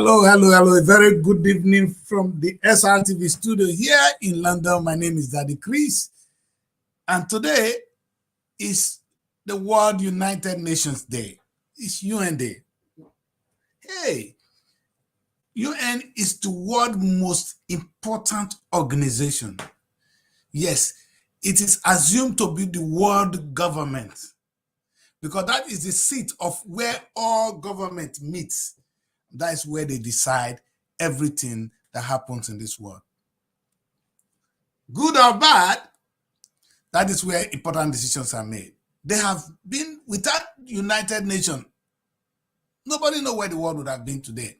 Hello, hello, hello. A very good evening from the Srtv studio here in London. My name is Daddy Kris, and today is the World United Nations Day. It's UN Day. Hey, UN is the world's most important organization. Yes, it is assumed to be the world government because that is the seat of where all government meets. That is where they decide everything that happens in this world. Good or bad, that is where important decisions are made. They have been, without United Nations, nobody knows where the world would have been today.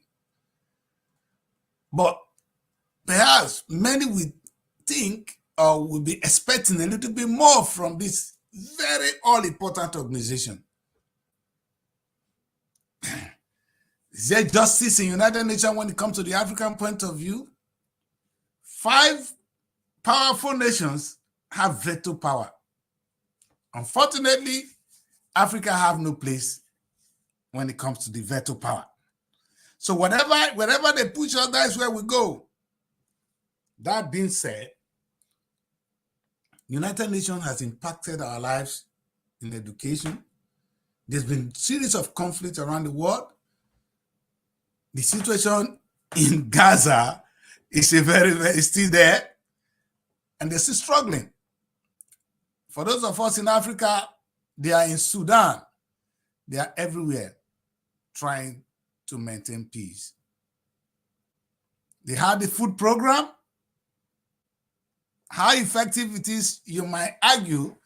But perhaps many will think or will be expecting a little bit more from this very all-important organization. Is there justice in United Nations when it comes to the African point of view? 5 powerful nations have veto power. Unfortunately, Africa have no place when it comes to the veto power. So wherever they push us, that's where we go. That being said, United Nations has impacted our lives in education. There's been a series of conflicts around the world. The situation in Gaza is still there, and they're still struggling. For those of us in Africa, they are in Sudan. They are everywhere trying to maintain peace. They have the food program. How effective it is, you might argue,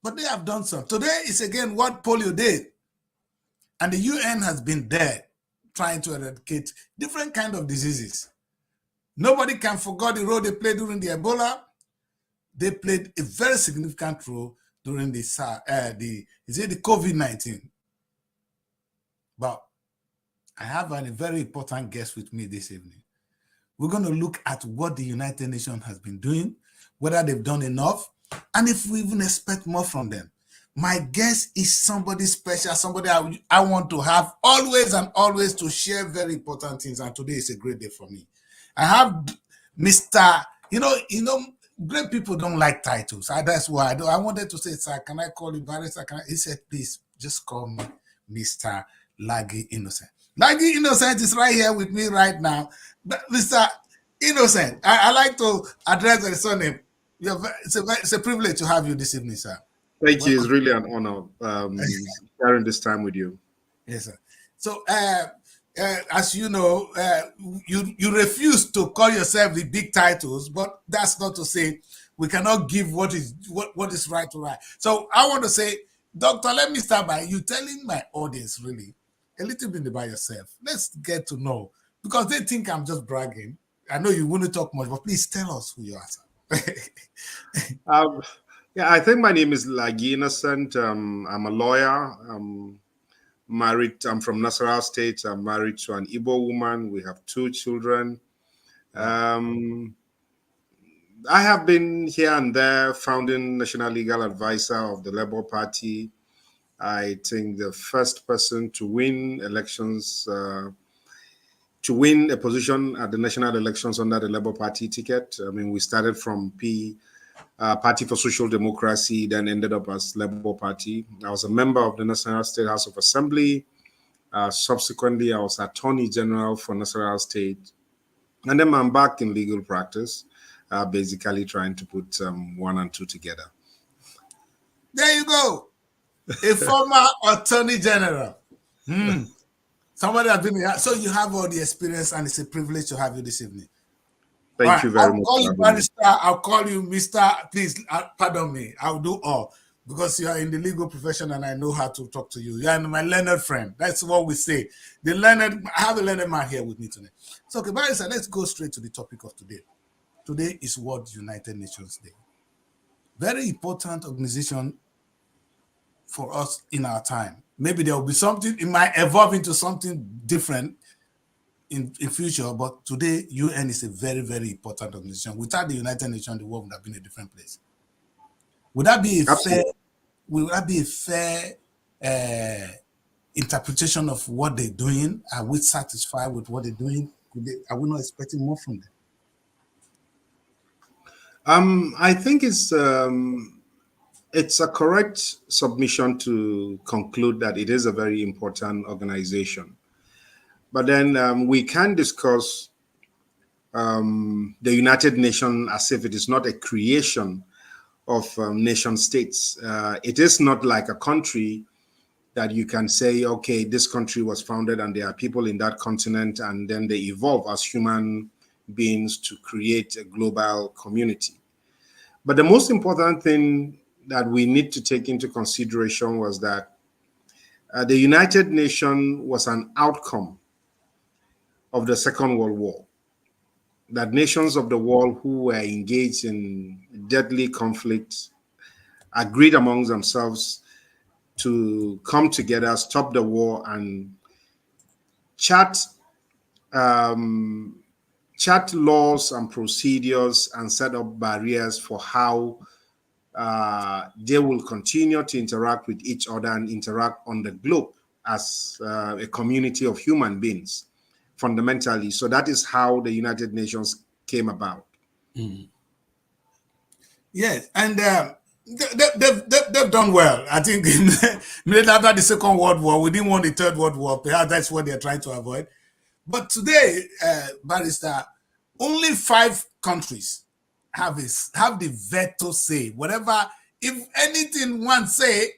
but they have done some. Today is again World Polio Day, and the UN has been there trying to eradicate different kinds of diseases. Nobody can forget the role they played during the Ebola. They played a very significant role during the COVID-19. But I have a very important guest with me this evening. We're going to look at what the United Nations has been doing, whether they've done enough, and if we even expect more from them. My guest is somebody special, somebody I want to have always and always to share very important things, and today is a great day for me. I have Mr. Great people don't like titles. That's why I wanted to say, sir, can I call you Barrister? He said, please, just call me Mr. Lagi Innocent. Lagi Innocent is right here with me right now. But Mr. Innocent, I like to address the surname. It's a privilege to have you this evening, sir. Thank you. It's really an honor sharing this time with you. Yes, sir. So, as you know, you refuse to call yourself the big titles, but that's not to say we cannot give what is right to right. So I want to say, Doctor, let me start by you telling my audience really a little bit about yourself. Let's get to know, because they think I'm just bragging. I know you wouldn't talk much, but please tell us who you are, sir. Yeah, I think my name is Lagi Innocent. I'm a lawyer. Married. I'm from Nasarawa State. I'm married to an Igbo woman. We have 2 children. I have been here and there, founding national legal advisor of the Labour Party. I think the first person to win elections, to win a position at the national elections under the Labour Party ticket. I mean, we started from Party for Social Democracy, then ended up as Labour Party. I was a member of the National State House of Assembly. Subsequently, I was Attorney General for Nasarawa State. And then I'm back in legal practice, basically trying to put 1 and 2 together. There you go. A former Attorney General. Somebody has been here. So you have all the experience, and it's a privilege to have you this evening. Thank you very much. I'll call you Barrister. I'll call you Mr. Please, pardon me. I'll do all, because you are in the legal profession and I know how to talk to you. You are my learned friend. That's what we say. I have a learned man here with me today. So, okay, Barrister, let's go straight to the topic of today. Today is World United Nations Day. Very important organization for us in our time. Maybe there will be something, it might evolve into something different in future, but today UN is a very, very important organization. Without the United Nations, the world would have been a different place. Would that be a fair interpretation of what they're doing? Are we satisfied with what they're doing? Are we not expecting more from them? I think it's a correct submission to conclude that it is a very important organization. But then we can discuss the United Nations as if it is not a creation of nation states. It is not like a country that you can say, okay, this country was founded and there are people in that continent, and then they evolve as human beings to create a global community. But the most important thing that we need to take into consideration was that the United Nations was an outcome of the Second World War. That nations of the world who were engaged in deadly conflict agreed among themselves to come together, stop the war, and chart laws and procedures and set up barriers for how they will continue to interact with each other and interact on the globe as a community of human beings, fundamentally. So that is how the United Nations came about. Yes, and they've done well. I think immediately after the Second World War, we didn't want the Third World War. Perhaps that's what they're trying to avoid. But today, Barrister, only 5 countries have the veto say. Whatever, if anything one say,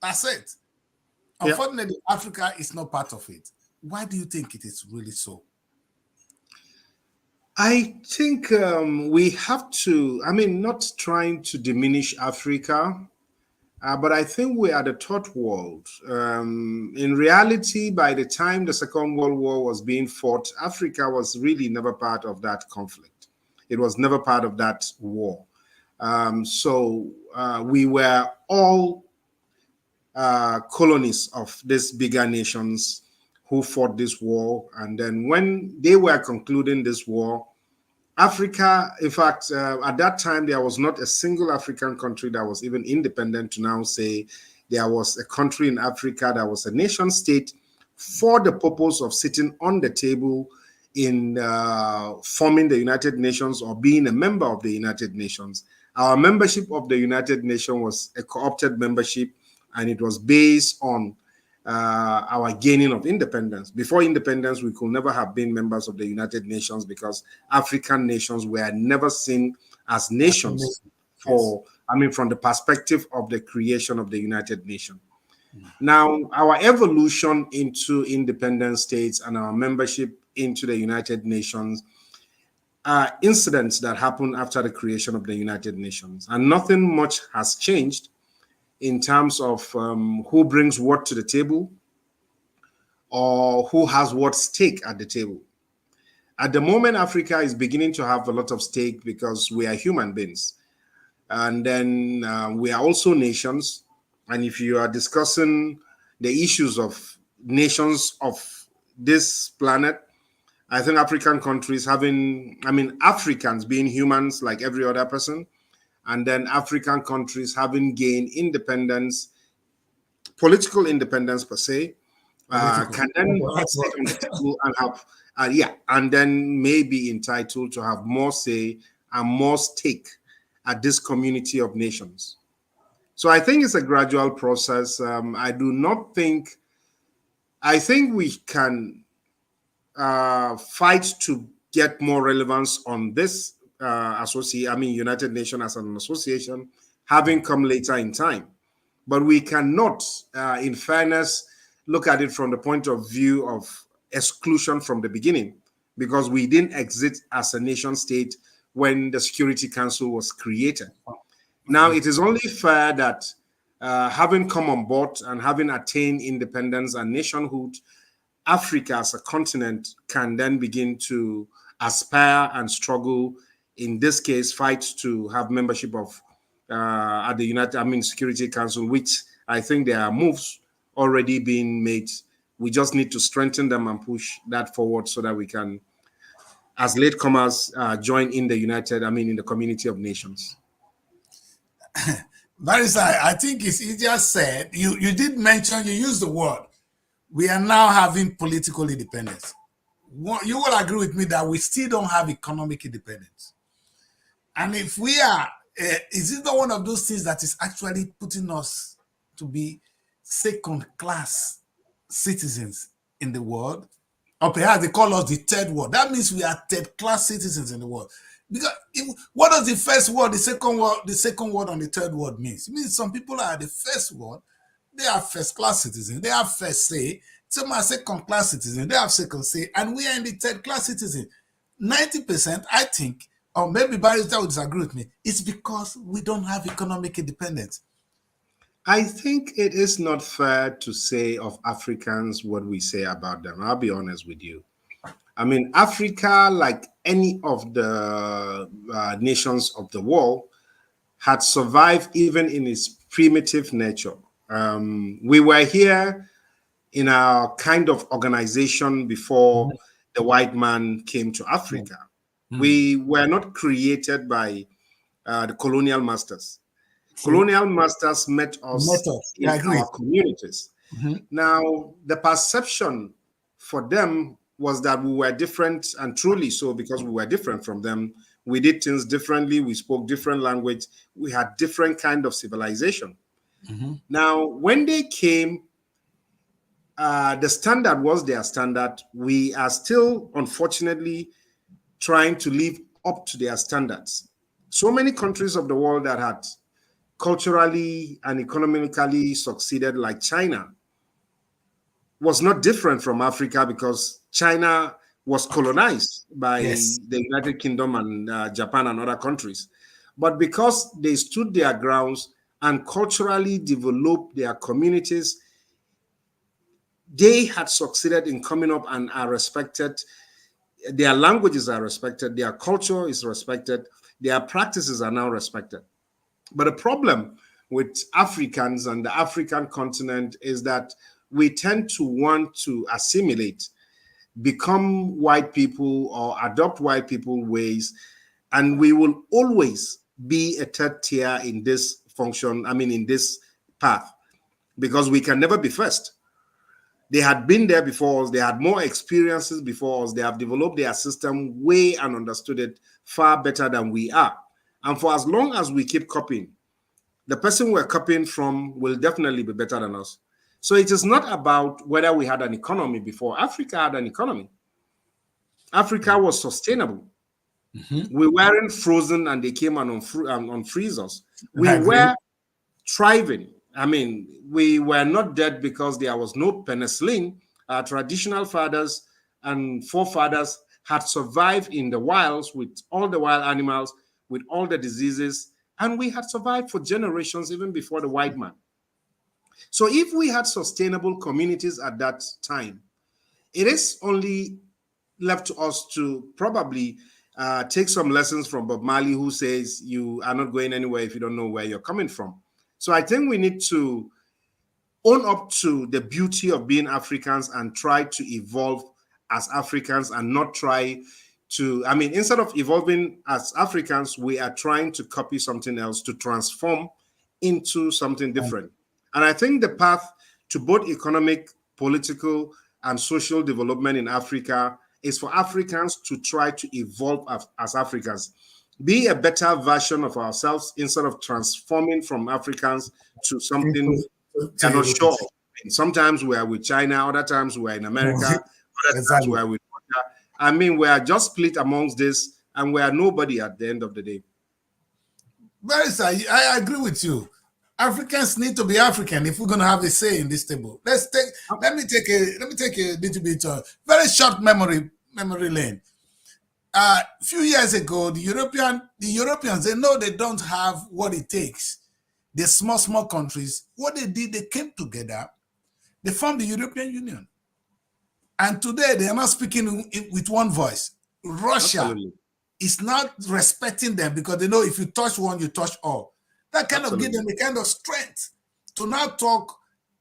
that's it. Unfortunately, Africa is not part of it. Why do you think it is really so? I think we have to, not trying to diminish Africa, but I think we are the third world. In reality, by the time the Second World War was being fought, Africa was really never part of that conflict. It was never part of that war. So we were all colonies of these bigger nations who fought this war. And then when they were concluding this war, Africa, in fact, at that time, there was not a single African country that was even independent to now say there was a country in Africa that was a nation state for the purpose of sitting on the table in forming the United Nations or being a member of the United Nations. Our membership of the United Nations was a co-opted membership, and it was based on our gaining of independence. Before independence, we could never have been members of the United Nations because African nations were never seen as nations from the perspective of the creation of the United Nations. Now, our evolution into independent states and our membership into the United Nations are incidents that happened after the creation of the United Nations, and nothing much has changed in terms of who brings what to the table or who has what stake at the table. At the moment, Africa is beginning to have a lot of stake because we are human beings. And then we are also nations. And if you are discussing the issues of nations of this planet, I think African countries Africans being humans like every other person, and then African countries having gained independence, political independence per se, can then sit on the table and have, and then may be entitled to have more say and more stake at this community of nations. So I think it's a gradual process. I think we can fight to get more relevance on this United Nations as an association, having come later in time. But we cannot, in fairness, look at it from the point of view of exclusion from the beginning, because we didn't exist as a nation state when the Security Council was created. Now, it is only fair that having come on board and having attained independence and nationhood, Africa as a continent can then begin to aspire and struggle, in this case, fight to have membership of at the Security Council, which I think there are moves already being made. We just need to strengthen them and push that forward so that we can, as latecomers, join in the community of nations. Barrister, I think it's easier said. You did mention, you used the word we are now having political independence. You will agree with me that we still don't have economic independence. And if we are, is it not one of those things that is actually putting us to be second-class citizens in the world? Or perhaps they call us the third world. That means we are third-class citizens in the world. Because what does the first world, the second world, and the third world means? It means some people are the first world, they are first-class citizens, they have first say. Some are second-class citizens, they have second say, and we are in the third-class citizen. 90%, I think, or maybe Barrister would disagree with me, it's because we don't have economic independence. I think it is not fair to say of Africans what we say about them. I'll be honest with you. I mean, Africa, like any of the nations of the world, had survived even in its primitive nature. We were here in our kind of organization before the white man came to Africa. We were not created by the colonial masters. Colonial masters met us in our communities. Now, the perception for them was that we were different, and truly so, because we were different from them. We did things differently. We spoke different language. We had different kind of civilization. Now, when they came, the standard was their standard. We are still, unfortunately, trying to live up to their standards. So many countries of the world that had culturally and economically succeeded, like China, was not different from Africa because China was colonized by the United Kingdom and Japan and other countries. But because they stood their grounds and culturally developed their communities, they had succeeded in coming up and are respected. Their languages are respected. Their culture is respected. Their practices are now respected. But the problem with Africans and the African continent is that we tend to want to assimilate, become white people or adopt white people ways, and we will always be a third tier in this function, in this path, because we can never be first. They had been there before us, they had more experiences before us, they have developed their system way and understood it far better than we are. And for as long as we keep copying, the person we're copying from will definitely be better than us. So it is not about whether we had an economy before. Africa had an economy. Africa was sustainable. We weren't frozen and they came and unfreeze us. We were thriving. We were not dead because there was no penicillin. Our traditional fathers and forefathers had survived in the wilds with all the wild animals, with all the diseases, and we had survived for generations even before the white man. So if we had sustainable communities at that time, it is only left to us to probably take some lessons from Bob Marley, who says you are not going anywhere if you don't know where you're coming from. So I think we need to own up to the beauty of being Africans and try to evolve as Africans and not try to, instead of evolving as Africans, we are trying to copy something else to transform into something different. And I think the path to both economic, political, and social development in Africa is for Africans to try to evolve as Africans, be a better version of ourselves instead of transforming from Africans to something we're not sure. Sometimes we are with China, other times we are in America, other times we are with Russia. We are just split amongst this, and we are nobody at the end of the day. Barrister, I agree with you. Africans need to be African if we're going to have a say in this table. Let me take a little bit very short memory lane. A few years ago, the Europeans, they know they don't have what it takes. The small countries, what they did, they came together, they formed the European Union. And today they are not speaking with one voice. Russia is not respecting them because they know if you touch one, you touch all. That kind of gives them a kind of strength to now talk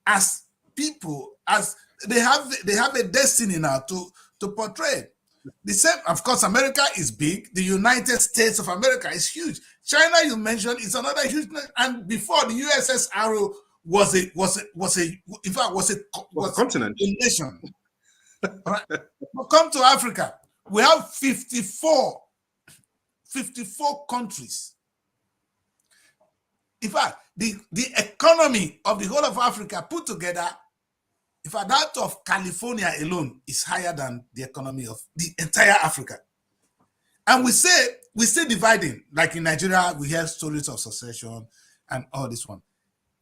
as people, as they have a destiny now to portray. The same, of course, America is big. The United States of America is huge. China, you mentioned, is another huge. And before, the USS Arrow was a in fact was a continent, a nation. Right? But come to Africa, we have 54 countries. In fact, the economy of the whole of Africa put together, in fact, that of California alone is higher than the economy of the entire Africa. And we say dividing, like in Nigeria, we hear stories of secession and all this one.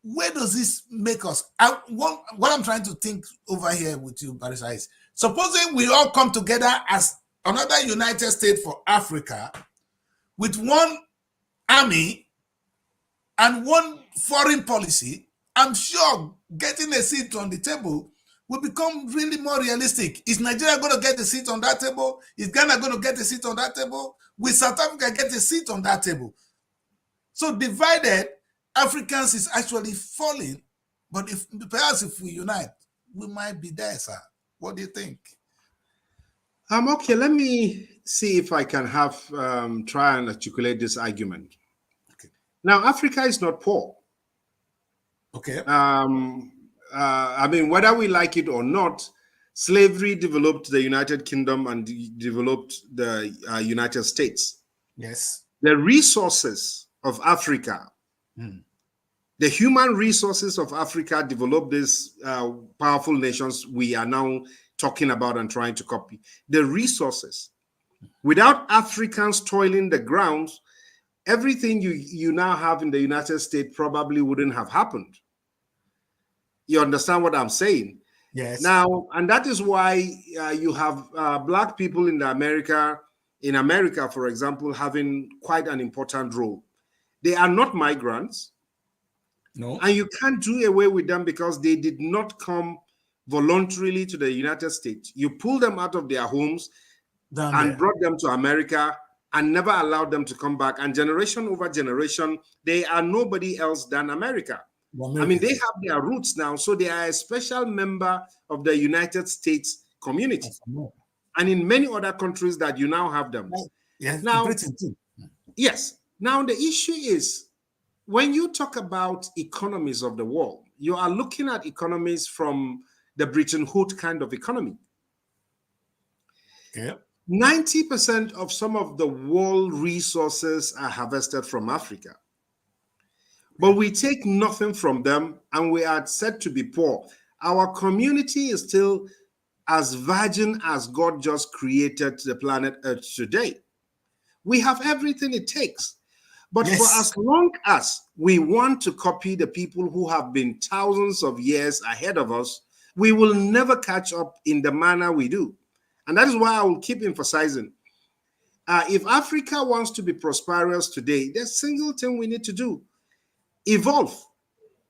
Where does this make us? What I'm trying to think over here with you, Barrister, is supposing we all come together as another United States for Africa with one army and one foreign policy. I'm sure getting a seat on the table will become really more realistic. Is Nigeria going to get a seat on that table? Is Ghana going to get a seat on that table? Will South Africa get a seat on that table? So divided, Africans is actually falling. But perhaps if we unite, we might be there, sir. What do you think? Okay, let me see if I can try and articulate this argument. Okay. Now, Africa is not poor. Okay. I mean, whether we like it or not, slavery developed the United Kingdom and developed the United States. Yes. The resources of Africa, the human resources of Africa developed these powerful nations we are now talking about and trying to copy. The resources. Without Africans toiling the grounds, everything you now have in the United States probably wouldn't have happened. You understand what I'm saying? Yes. Now, and that is why you have Black people in America, for example, having quite an important role. They are not migrants. No. And you can't do away with them because they did not come voluntarily to the United States. You pull them out of their homes brought them to America and never allowed them to come back. And generation over generation, they are nobody else than America. I mean, they have their roots now, so they are a special member of the United States community. And in many other countries that you now have them. Yes, now, Britain too. Yes. Now, the issue is, when you talk about economies of the world, you are looking at economies from the Bretton Woods kind of economy. Yeah. 90% of some of the world resources are harvested from Africa. But we take nothing from them and we are said to be poor. Our community is still as virgin as God just created the planet Earth today. We have everything it takes. But for as long as we want to copy the people who have been thousands of years ahead of us, we will never catch up in the manner we do. And that is why I will keep emphasizing, if Africa wants to be prosperous today, there's a single thing we need to do: evolve.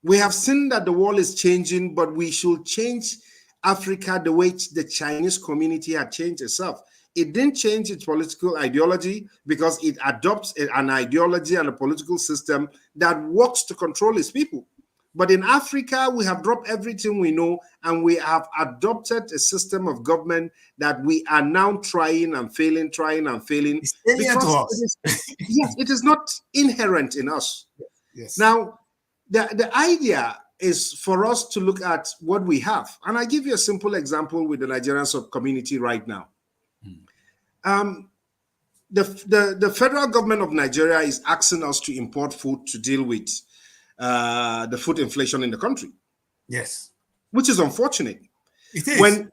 We have seen that the world is changing, but we should change Africa the way the Chinese community had changed itself. It didn't change its political ideology because it adopts an ideology and a political system that works to control its people. But in Africa, we have dropped everything we know and we have adopted a system of government that we are now trying and failing. It's alien to us. Yes, it is not inherent in us. Yes. Now, the idea is for us to look at what we have. And I give you a simple example with the Nigerian sub-community right now. The federal government of Nigeria is asking us to import food to deal with the food inflation in the country. Yes. Which is unfortunate. It is. When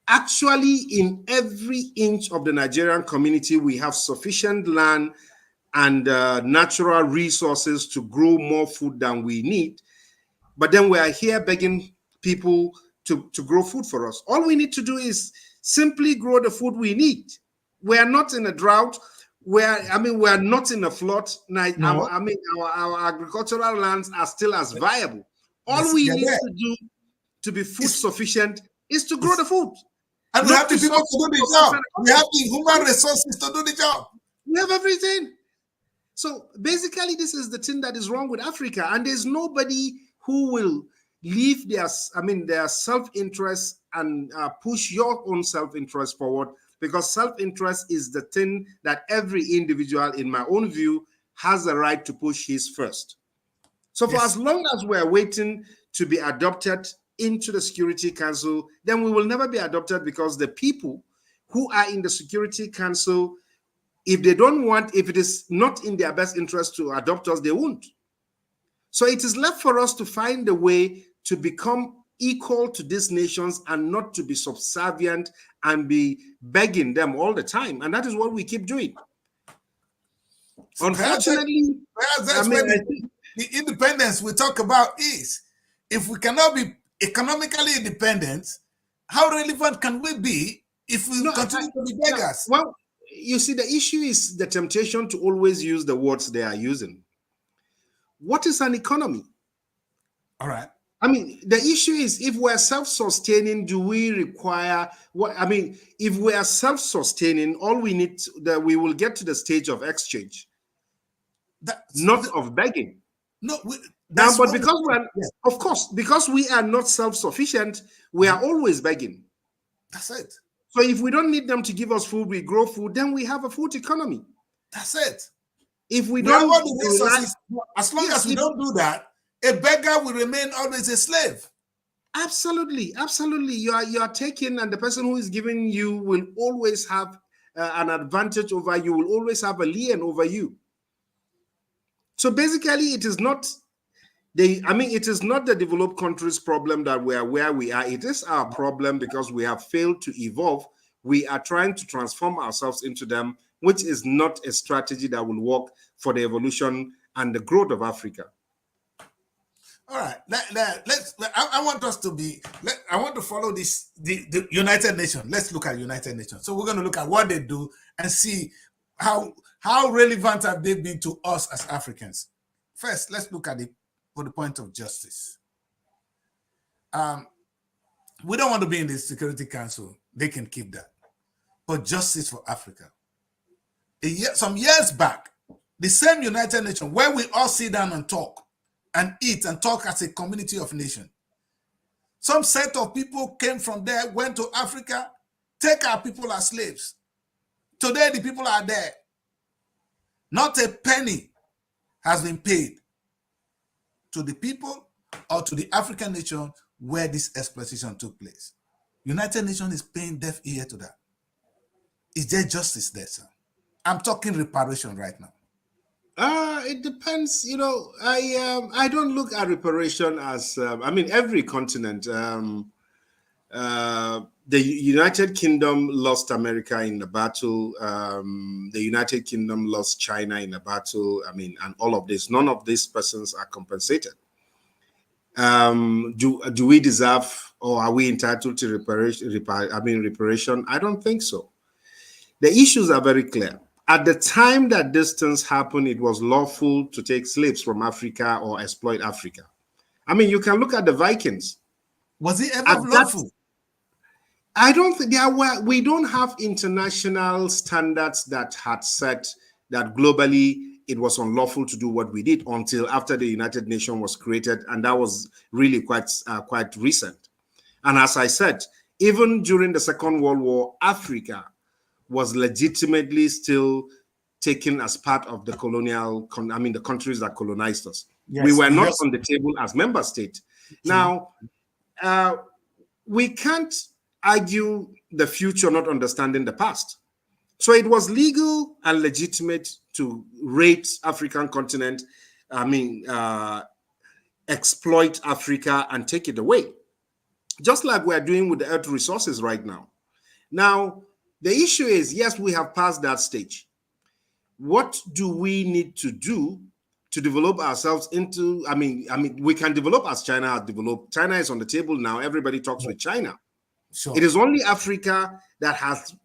actually in every inch of the Nigerian community, we have sufficient land and natural resources to grow more food than we need. But then we are here begging people to grow food for us. All we need to do is simply grow the food we need. We are not in a drought. We are not in a flood. No. Our agricultural lands are still as viable. All we need to do to be food sufficient is to grow the food. And we have the people to do the job. We have the human resources to do the job. We have everything. So basically, this is the thing that is wrong with Africa. And there's nobody who will leave their self-interest and push your own self-interest forward, because self-interest is the thing that every individual, in my own view, has the right to push his first. So for as long as we're waiting to be adopted into the Security Council, then we will never be adopted, because the people who are in the Security Council, if they don't want, if it is not in their best interest to adopt us, they won't. So it is left for us to find a way to become equal to these nations and not to be subservient and be begging them all the time. And that is what we keep doing. So unfortunately, that's where the independence we talk about is. If we cannot be economically independent, how relevant can we be if we continue to be beggars? Well, you see, the issue is the temptation to always use the words they are using. What is an economy? All right. I mean, the issue is, if we're self-sustaining, do we require what? I mean, if we are self-sustaining, all we need that we will get to the stage of exchange, not of begging. No, but because we're, of course, because we are not self-sufficient, we are always begging. That's it. So if we don't need them to give us food, we grow food, then we have a food economy. That's it. If we don't, as long as we don't do that, a beggar will remain always a slave. Absolutely, absolutely. You are taking, and the person who is giving you will always have an advantage over you. Will always have a lien over you. So basically, it is not it is not the developed countries' problem that we are where we are. It is our problem because we have failed to evolve. We are trying to transform ourselves into them, which is not a strategy that will work for the evolution and the growth of Africa. All right, I want us to be. I want to follow this the United Nations. Let's look at United Nations. So we're going to look at what they do and see how relevant have they been to us as Africans. First, let's look at it for the point of justice. We don't want to be in the Security Council. They can keep that. But justice for Africa. Some years back, the same United Nations, where we all sit down and talk and eat and talk as a community of nations, some set of people came from there, went to Africa, take our people as slaves. Today, the people are there. Not a penny has been paid to the people or to the African nation where this exploitation took place. United Nations is paying deaf ear to that. Is there justice there, sir? I'm talking reparation right now. It depends. You know, I don't look at reparation as every continent. The United Kingdom lost America in the battle. The United Kingdom lost China in the battle. And all of this. None of these persons are compensated. Do we deserve, or are we entitled to reparation? I don't think so. The issues are very clear. At the time that these things happened, it was lawful to take slaves from Africa or exploit Africa. You can look at the Vikings. Was it ever lawful? I don't think we don't have international standards that had said that globally it was unlawful to do what we did until after the United Nations was created, and that was really quite recent. And as I said, even during the Second World War, Africa was legitimately still taken as part of the colonial, the countries that colonized us. Yes, we were not on the table as member state. Now, we can't argue the future not understanding the past. So it was legal and legitimate to raid African continent, exploit Africa and take it away, just like we're doing with the earth resources right now. Now, the issue is, yes, we have passed that stage. What do we need to do to develop ourselves into, we can develop as China has developed. China is on the table now. Everybody talks with China. Sure. It is only Africa that has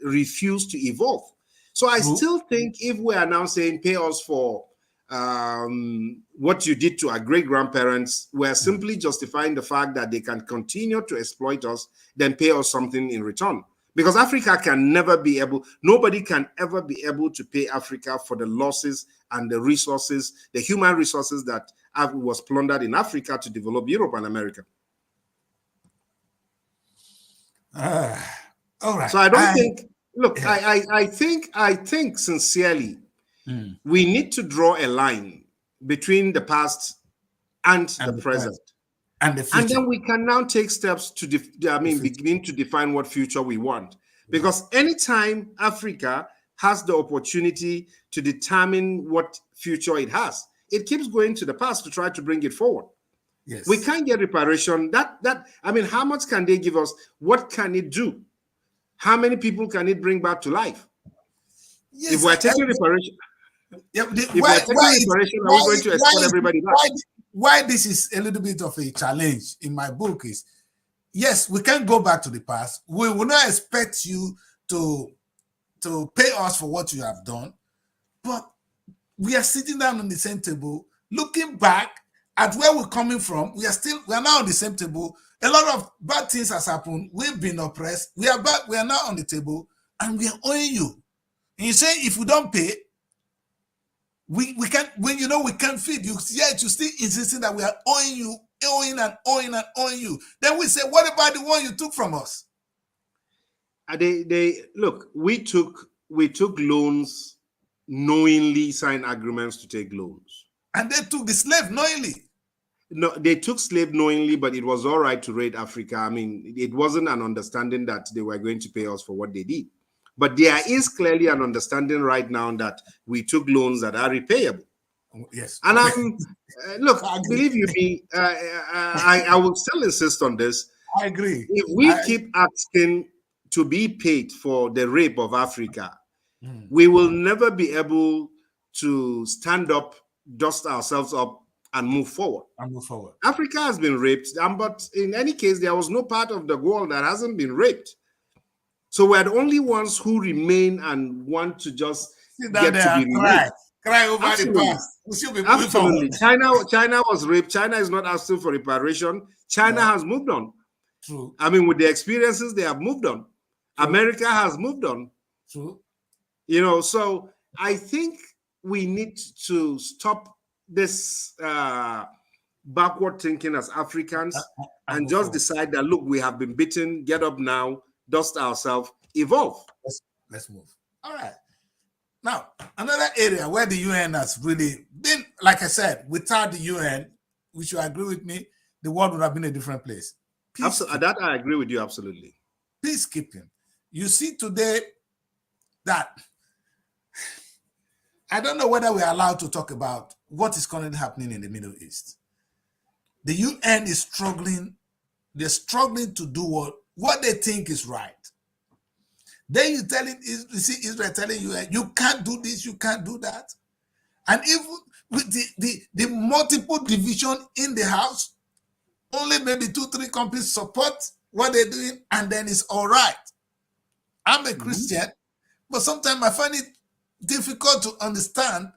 refused to evolve. So I still think if we are now saying pay us for what you did to our great-grandparents, we're simply justifying the fact that they can continue to exploit us, then pay us something in return. Because Africa can never be able, nobody can ever be able to pay Africa for the losses and the resources, the human resources that was plundered in Africa to develop Europe and America. All right. So I don't think, look, I think sincerely, we need to draw a line between the past and the present. And the future. And then we can now take steps to, begin to define what future we want. Because anytime Africa has the opportunity to determine what future it has, it keeps going to the past to try to bring it forward. Yes. We can't get reparation. How much can they give us? What can it do? How many people can it bring back to life? Yes, if we're taking reparation, are we going to export everybody back? Why this is a little bit of a challenge in my book is, yes, we can go back to the past. We will not expect you to pay us for what you have done, but we are sitting down on the same table, looking back at where we're coming from. We are now on the same table. A lot of bad things has happened. We've been oppressed. We are back. We are now on the table, and we are owing you. And you say, if we don't pay, we can't. When you know we can't feed you, yet you still insisting that we are owing you, owing you. Then we say, what about the one you took from us? Look. We took loans, knowingly signed agreements to take loans, and they took the slave knowingly. No, they took slave knowingly, but it was all right to raid Africa. I mean, it wasn't an understanding that they were going to pay us for what they did. But there is clearly an understanding right now that we took loans that are repayable. Yes. And look, believe you me, I will still insist on this. I agree. If we keep asking to be paid for the rape of Africa, we will never be able to stand up, dust ourselves up, and move forward. Africa has been raped, but in any case, there was no part of the world that hasn't been raped. So we're the only ones who remain and want to just get to be raped. Cry over the past. We should be absolutely. China was raped. China is not asking for reparation. China has moved on. True. I mean, with the experiences, they have moved on. True. America has moved on. True. So I think we need to stop this backward thinking as Africans and just decide that, look, we have been beaten, get up now, dust ourselves, evolve. Let's move. All right. Now, another area where the UN has really been, like I said, without the UN, which you agree with me, the world would have been a different place. That I agree with you, absolutely. Peacekeeping. You see today that I don't know whether we're allowed to talk about what is currently happening in the Middle East. The UN is struggling. They're struggling to do what they think is right. Then you see Israel telling you, you can't do this, you can't do that. And even with the multiple division in the house, only maybe 2-3 companies support what they're doing, and then it's all right. I'm a Christian, but sometimes I find it difficult to understand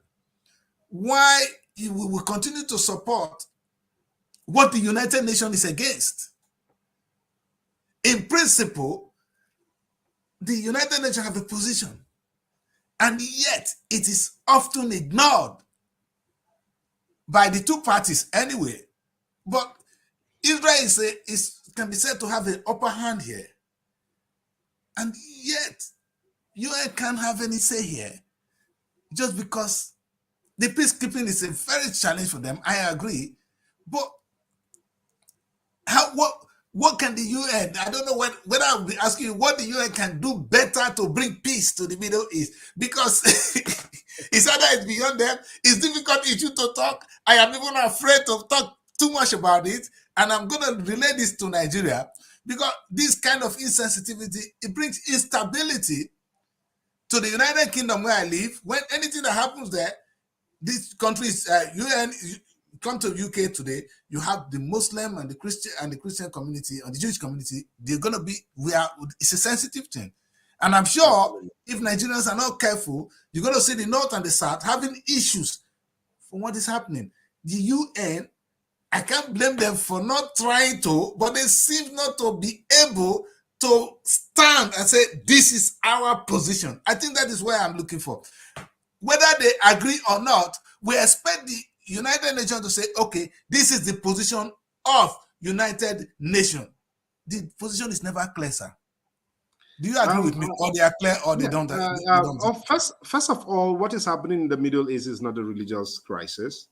why we will continue to support what the United Nations is against. In principle, the United Nations have a position, and yet it is often ignored by the two parties anyway. But Israel can be said to have an upper hand here, and yet UN can't have any say here, just because the peacekeeping is a very challenge for them. I agree, but what can the UN? I don't know whether I'll be asking you what the UN can do better to bring peace to the Middle East, because it's either it's beyond them. It's difficult issue to talk. I am even afraid to talk too much about it, and I'm going to relay this to Nigeria, because this kind of insensitivity, it brings instability to the United Kingdom where I live. When anything that happens there, these countries, UN, come to UK today, you have the Muslim and the Christian community and the Jewish community. They're going to be, it's a sensitive thing. And I'm sure if Nigerians are not careful, you're going to see the North and the South having issues from what is happening. The UN, I can't blame them for not trying to, but they seem not to be able to stand and say, this is our position. I think that is where I'm looking for. Whether they agree or not, we expect the United Nations to say, okay, this is the position of United Nations. The position is never clear, sir. Do you agree with me? Or they are clear or they don't? First of all, what is happening in the Middle East is not a religious crisis.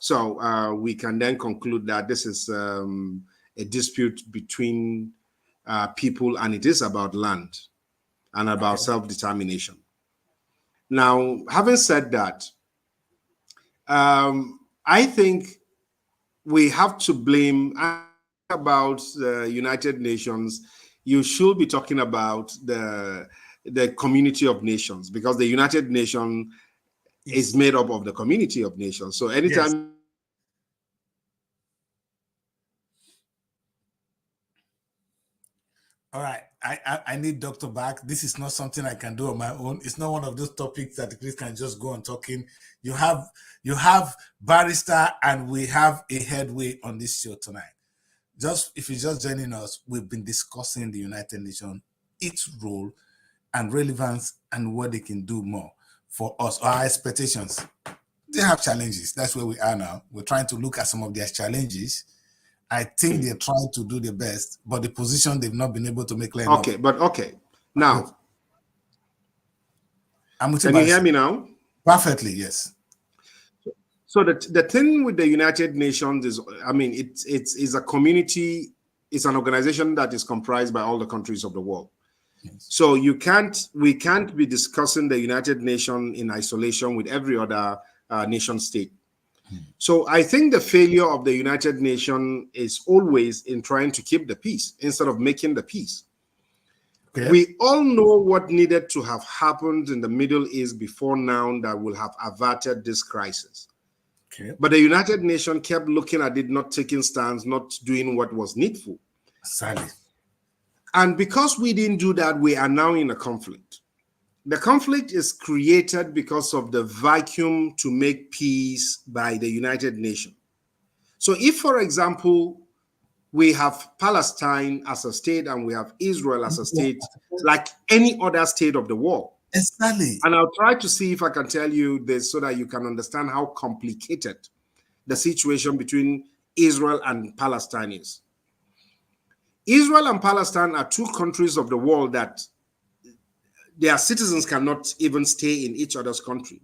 So we can then conclude that this is a dispute between people, and it is about land and about self-determination. Now, having said that, I think we have to blame about the United Nations. You should be talking about the community of nations, because the United Nations is made up of the community of nations. So anytime All right, I need Doctor back. This is not something I can do on my own. It's not one of those topics that Kris can just go on talking. You have barrister, and we have a headway on this show tonight. Just if you're just joining us, we've been discussing the United Nations, its role and relevance, and what they can do more for us, our expectations. They have challenges. That's where we are now. We're trying to look at some of their challenges. I think they're trying to do their best, but the position they've not been able to make clear. Okay, but okay. Now, can you hear me now? Perfectly, yes. So the thing with the United Nations is, I mean, it's a community, it's an organization that is comprised by all the countries of the world. Yes. So we can't be discussing the United Nations in isolation with every other nation state. So I think the failure of the United Nations is always in trying to keep the peace instead of making the peace. Okay. We all know what needed to have happened in the Middle East before now that will have averted this crisis. Okay. But the United Nations kept looking at it, not taking stands, not doing what was needful. Sadly. And because we didn't do that, we are now in a conflict. The conflict is created because of the vacuum to make peace by the United Nations. So if, for example, we have Palestine as a state and we have Israel as a state, like any other state of the world. Exactly. And I'll try to see if I can tell you this so that you can understand how complicated the situation between Israel and Palestine is. Israel and Palestine are two countries of the world that their citizens cannot even stay in each other's country.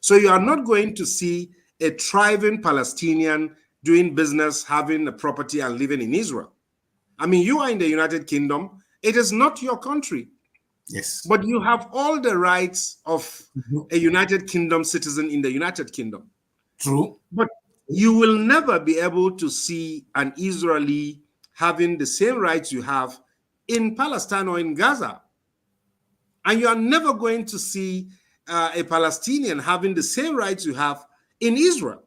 So you are not going to see a thriving Palestinian doing business, having a property and living in Israel. I mean, you are in the United Kingdom. It is not your country. Yes. But you have all the rights of a United Kingdom citizen in the United Kingdom. True. But you will never be able to see an Israeli having the same rights you have in Palestine or in Gaza. And you are never going to see a Palestinian having the same rights you have in Israel.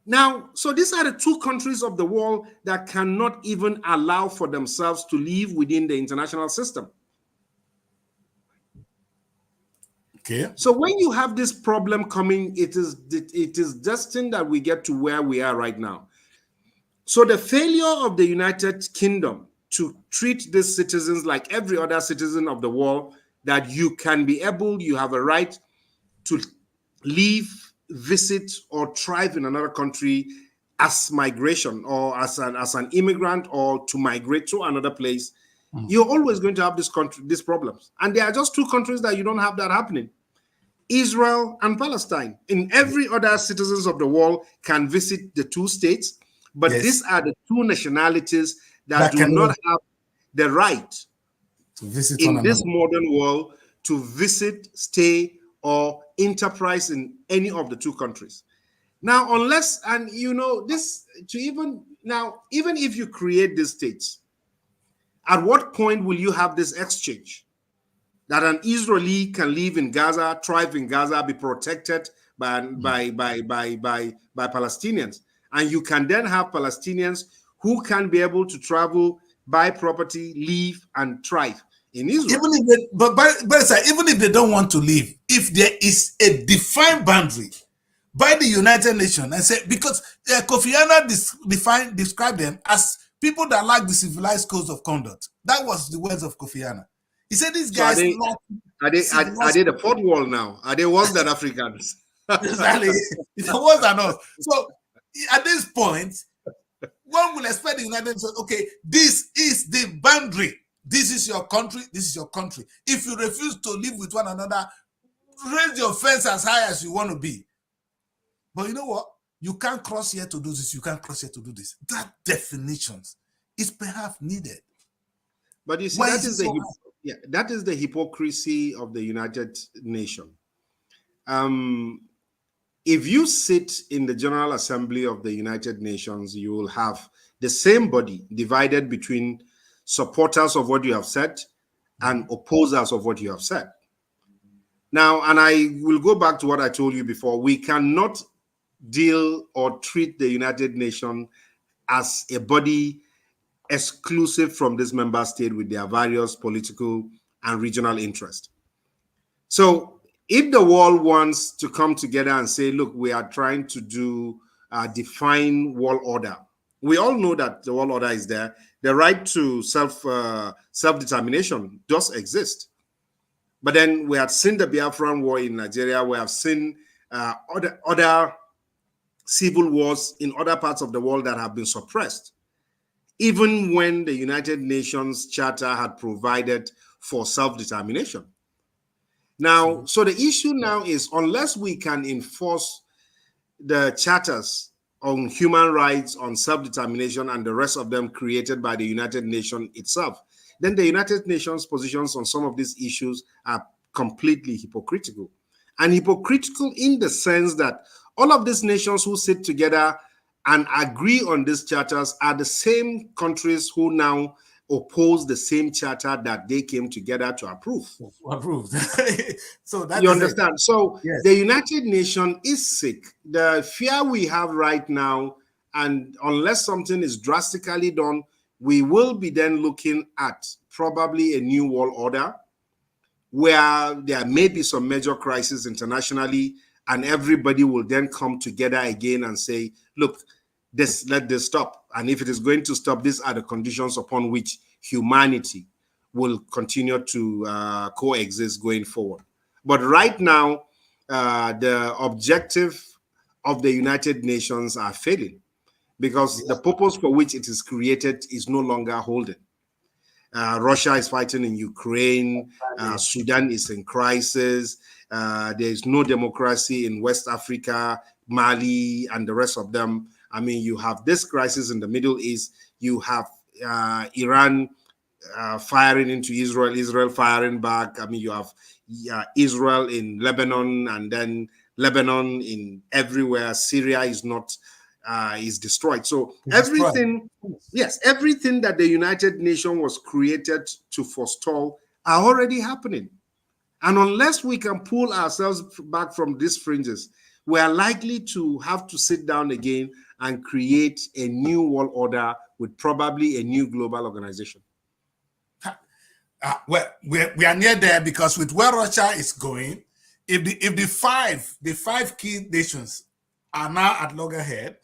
Now, so these are the two countries of the world that cannot even allow for themselves to live within the international system. Okay. So when you have this problem coming, it is destined that we get to where we are right now. So the failure of the United Kingdom to treat these citizens like every other citizen of the world, that you can be able, you have a right to live, visit, or thrive in another country as migration or as an immigrant, or to migrate to another place, you're always going to have these problems. And there are just two countries that you don't have that happening: Israel and Palestine. In every other citizens of the world can visit the two states, but these are the two nationalities that do not have the right to visit in this modern world to visit, stay, or enterprise in any of the two countries. Now, unless, and you know, this to even if you create these states, at what point will you have this exchange that an Israeli can live in Gaza, thrive in Gaza, be protected by Palestinians, and you can then have Palestinians who can be able to travel, buy property, live, and thrive in Israel? Even if they don't want to live, if there is a defined boundary by the United Nations, and say, because Kofi Annan described them as people that lack the civilized codes of conduct. That was the words of Kofi Annan. He said these guys are they the fourth world now? Are they worse than Africans? Exactly. It's worse than us. So at this point, one will expect the United Nations, okay, this is the boundary. This is your country. This is your country. If you refuse to live with one another, raise your fence as high as you want to be. But you know what? You can't cross here to do this. You can't cross here to do this. That definitions is perhaps needed. But you see, Why is it so hard? that is the hypocrisy of the United Nations. If you sit in the General Assembly of the United Nations, you will have the same body divided between supporters of what you have said and opposers of what you have said. Now, and I will go back to what I told you before, we cannot deal or treat the United Nations as a body exclusive from this member state with their various political and regional interests. So if the world wants to come together and say, look, we are trying to define world order, we all know that the world order is there. The right to self-determination does exist. But then we have seen the Biafran War in Nigeria. We have seen other civil wars in other parts of the world that have been suppressed, even when the United Nations Charter had provided for self-determination. Now, so the issue now is, unless we can enforce the charters on human rights, on self-determination, and the rest of them created by the United Nations itself, then the United Nations positions on some of these issues are completely hypocritical. And hypocritical in the sense that all of these nations who sit together and agree on these charters are the same countries who now oppose the same charter that they came together to approve. So that you understand? It. So yes. The United Nations is sick. The fear we have right now, and unless something is drastically done, we will be then looking at probably a new world order where there may be some major crises internationally, and everybody will then come together again and say, look, let this stop. And if it is going to stop, these are the conditions upon which humanity will continue to coexist going forward. But right now, the objective of the United Nations are failing because the purpose for which it is created is no longer holding. Russia is fighting in Ukraine. Sudan is in crisis. There is no democracy in West Africa, Mali, and the rest of them. I mean, you have this crisis in the Middle East. You have Iran firing into Israel, Israel firing back. I mean, you have Israel in Lebanon, and then Lebanon in everywhere. Syria is not is destroyed. So everything, yes, everything that the United Nations was created to forestall are already happening. And unless we can pull ourselves back from these fringes, we are likely to have to sit down again and create a new world order with probably a new global organization. Well, we are near there, because with where Russia is going, if the five key nations are now at loggerhead,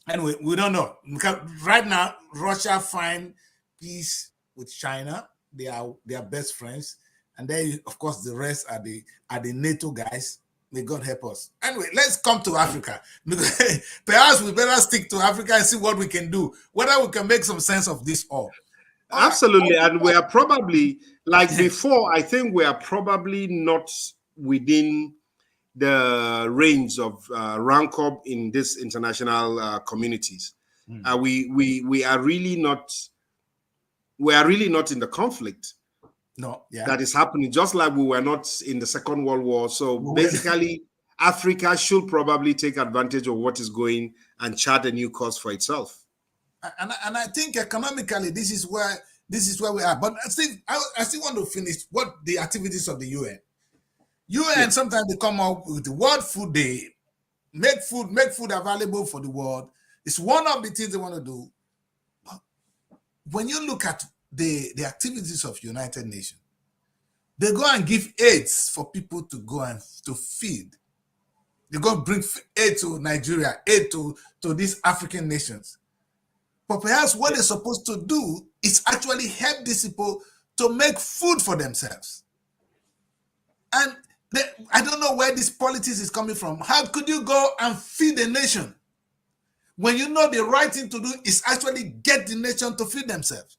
anyway, we don't know, because right now Russia find peace with China. They are best friends, and then of course the rest are the NATO guys. May God help us. Anyway, let's come to Africa. Perhaps we better stick to Africa and see what we can do, whether we can make some sense of this all. Absolutely. And we are probably, like before, I think we are probably not within the range of rank up in these international communities. We are really not in the conflict that is happening, just like we were not in the Second World War. So basically, Africa should probably take advantage of what is going and chart a new course for itself. And I think economically, this is where we are. But I still want to finish what the activities of the UN. UN sometimes they come up with the World Food Day, make food available for the world. It's one of the things they want to do. But when you look at the activities of United Nations, they go and give aids for people to go and to feed. They go bring aid to Nigeria, aid to these African nations. But perhaps what they're supposed to do is actually help these people to make food for themselves. And I don't know where this politics is coming from. How could you go and feed a nation when you know the right thing to do is actually get the nation to feed themselves?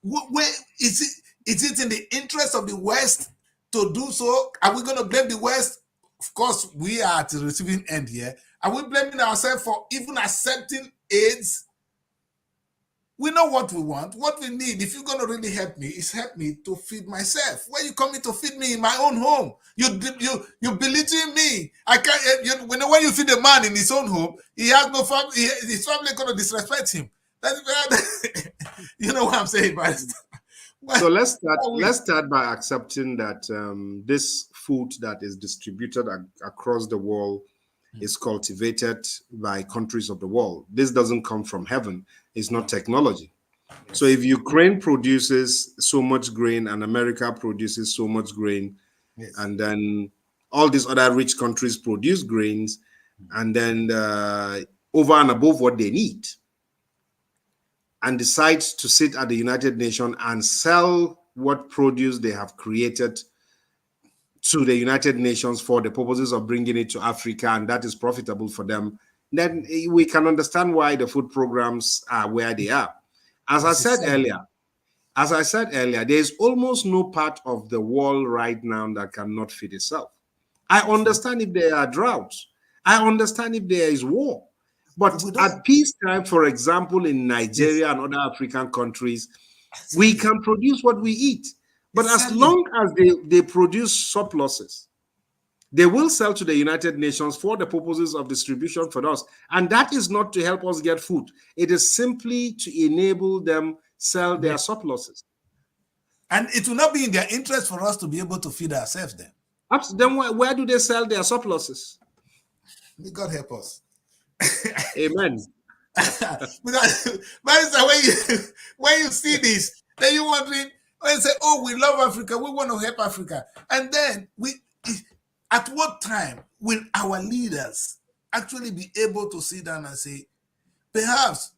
Where is it in the interest of the West to do so? Are we going to blame the West, of course, we are at the receiving end here. Are we blaming ourselves for even accepting AIDS? We know what we want, what we need. If you're going to really help me, is help me to feed myself. Why you coming to feed me in my own home? You belittling me. I can't. When you feed a man in his own home, he has no family. His family going to disrespect him. You know what I'm saying, Barrister? So let's start by accepting that this food that is distributed across the world is cultivated by countries of the world. This doesn't come from heaven. It's not technology. So if Ukraine produces so much grain and America produces so much grain, and then all these other rich countries produce grains, and then over and above what they need, and decide to sit at the United Nations and sell what produce they have created to the United Nations for the purposes of bringing it to Africa, and that is profitable for them, then we can understand why the food programs are where they are. As I said earlier, there is almost no part of the world right now that cannot feed itself. I understand if there are droughts. I understand if there is war. But at peacetime, for example, in Nigeria and other African countries, we can produce what we eat. But as long as they produce surpluses, they will sell to the United Nations for the purposes of distribution for us. And that is not to help us get food. It is simply to enable them sell their surpluses. And it will not be in their interest for us to be able to feed ourselves then. Then where do they sell their surpluses? May God help us. Amen. Because when you see this, then you're wondering, when you say, oh, we love Africa, we want to help Africa. And then at what time will our leaders actually be able to sit down and say, perhaps,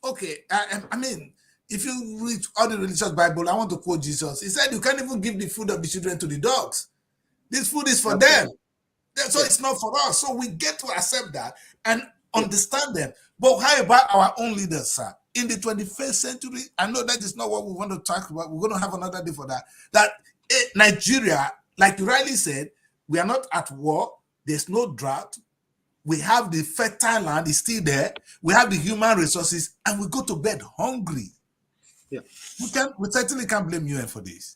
okay, I mean, if you read all the religious Bible, I want to quote Jesus. He said, you can't even give the food of the children to the dogs. This food is for them. So it's not for us. So we get to accept that and understand them. But how about our own leaders, sir? In the 21st century, I know that is not what we want to talk about. We're going to have another day for that. That Nigeria, like you rightly said, we are not at war. There's no drought. We have the fertile land, is still there. We have the human resources, and we go to bed hungry. Yeah. We certainly can't blame UN for this.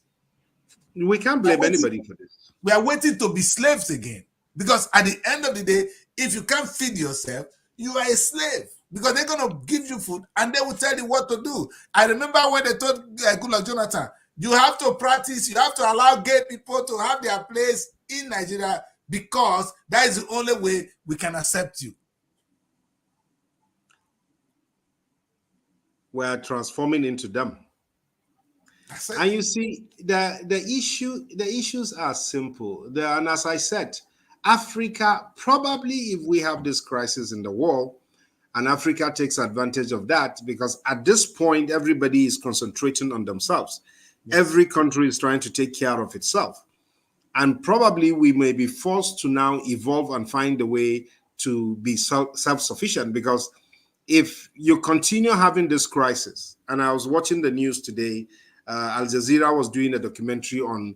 We can't blame anybody for this. We are waiting to be slaves again. Because at the end of the day, if you can't feed yourself, you are a slave. Because they're going to give you food and they will tell you what to do. I remember when they told Goodluck Jonathan, you have to practice, you have to allow gay people to have their place in Nigeria because that is the only way we can accept you. We are transforming into them. And you see, the issues are simple. And as I said, Africa, probably if we have this crisis in the world, and Africa takes advantage of that, because at this point, everybody is concentrating on themselves. Yes. Every country is trying to take care of itself. And probably we may be forced to now evolve and find a way to be self-sufficient, because if you continue having this crisis, and I was watching the news today, Al Jazeera was doing a documentary on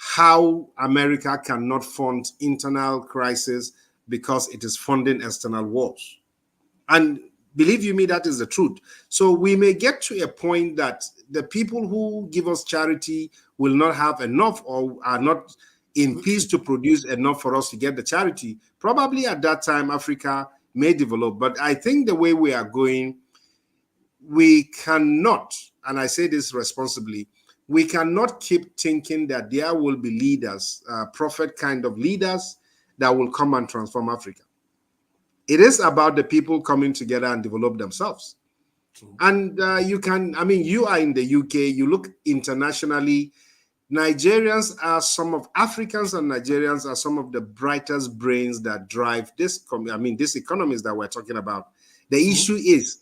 how America cannot fund internal crisis because it is funding external wars. And believe you me, that is the truth. So we may get to a point that the people who give us charity will not have enough or are not in peace to produce enough for us to get the charity. Probably at that time, Africa may develop. But I think the way we are going, we cannot, and I say this responsibly, we cannot keep thinking that there will be leaders, prophet kind of leaders that will come and transform Africa. It is about the people coming together and develop themselves. And you can, I mean, you are in the UK, you look internationally, Nigerians are some of, Africans and Nigerians are some of the brightest brains that drive this, these economies that we're talking about. The issue is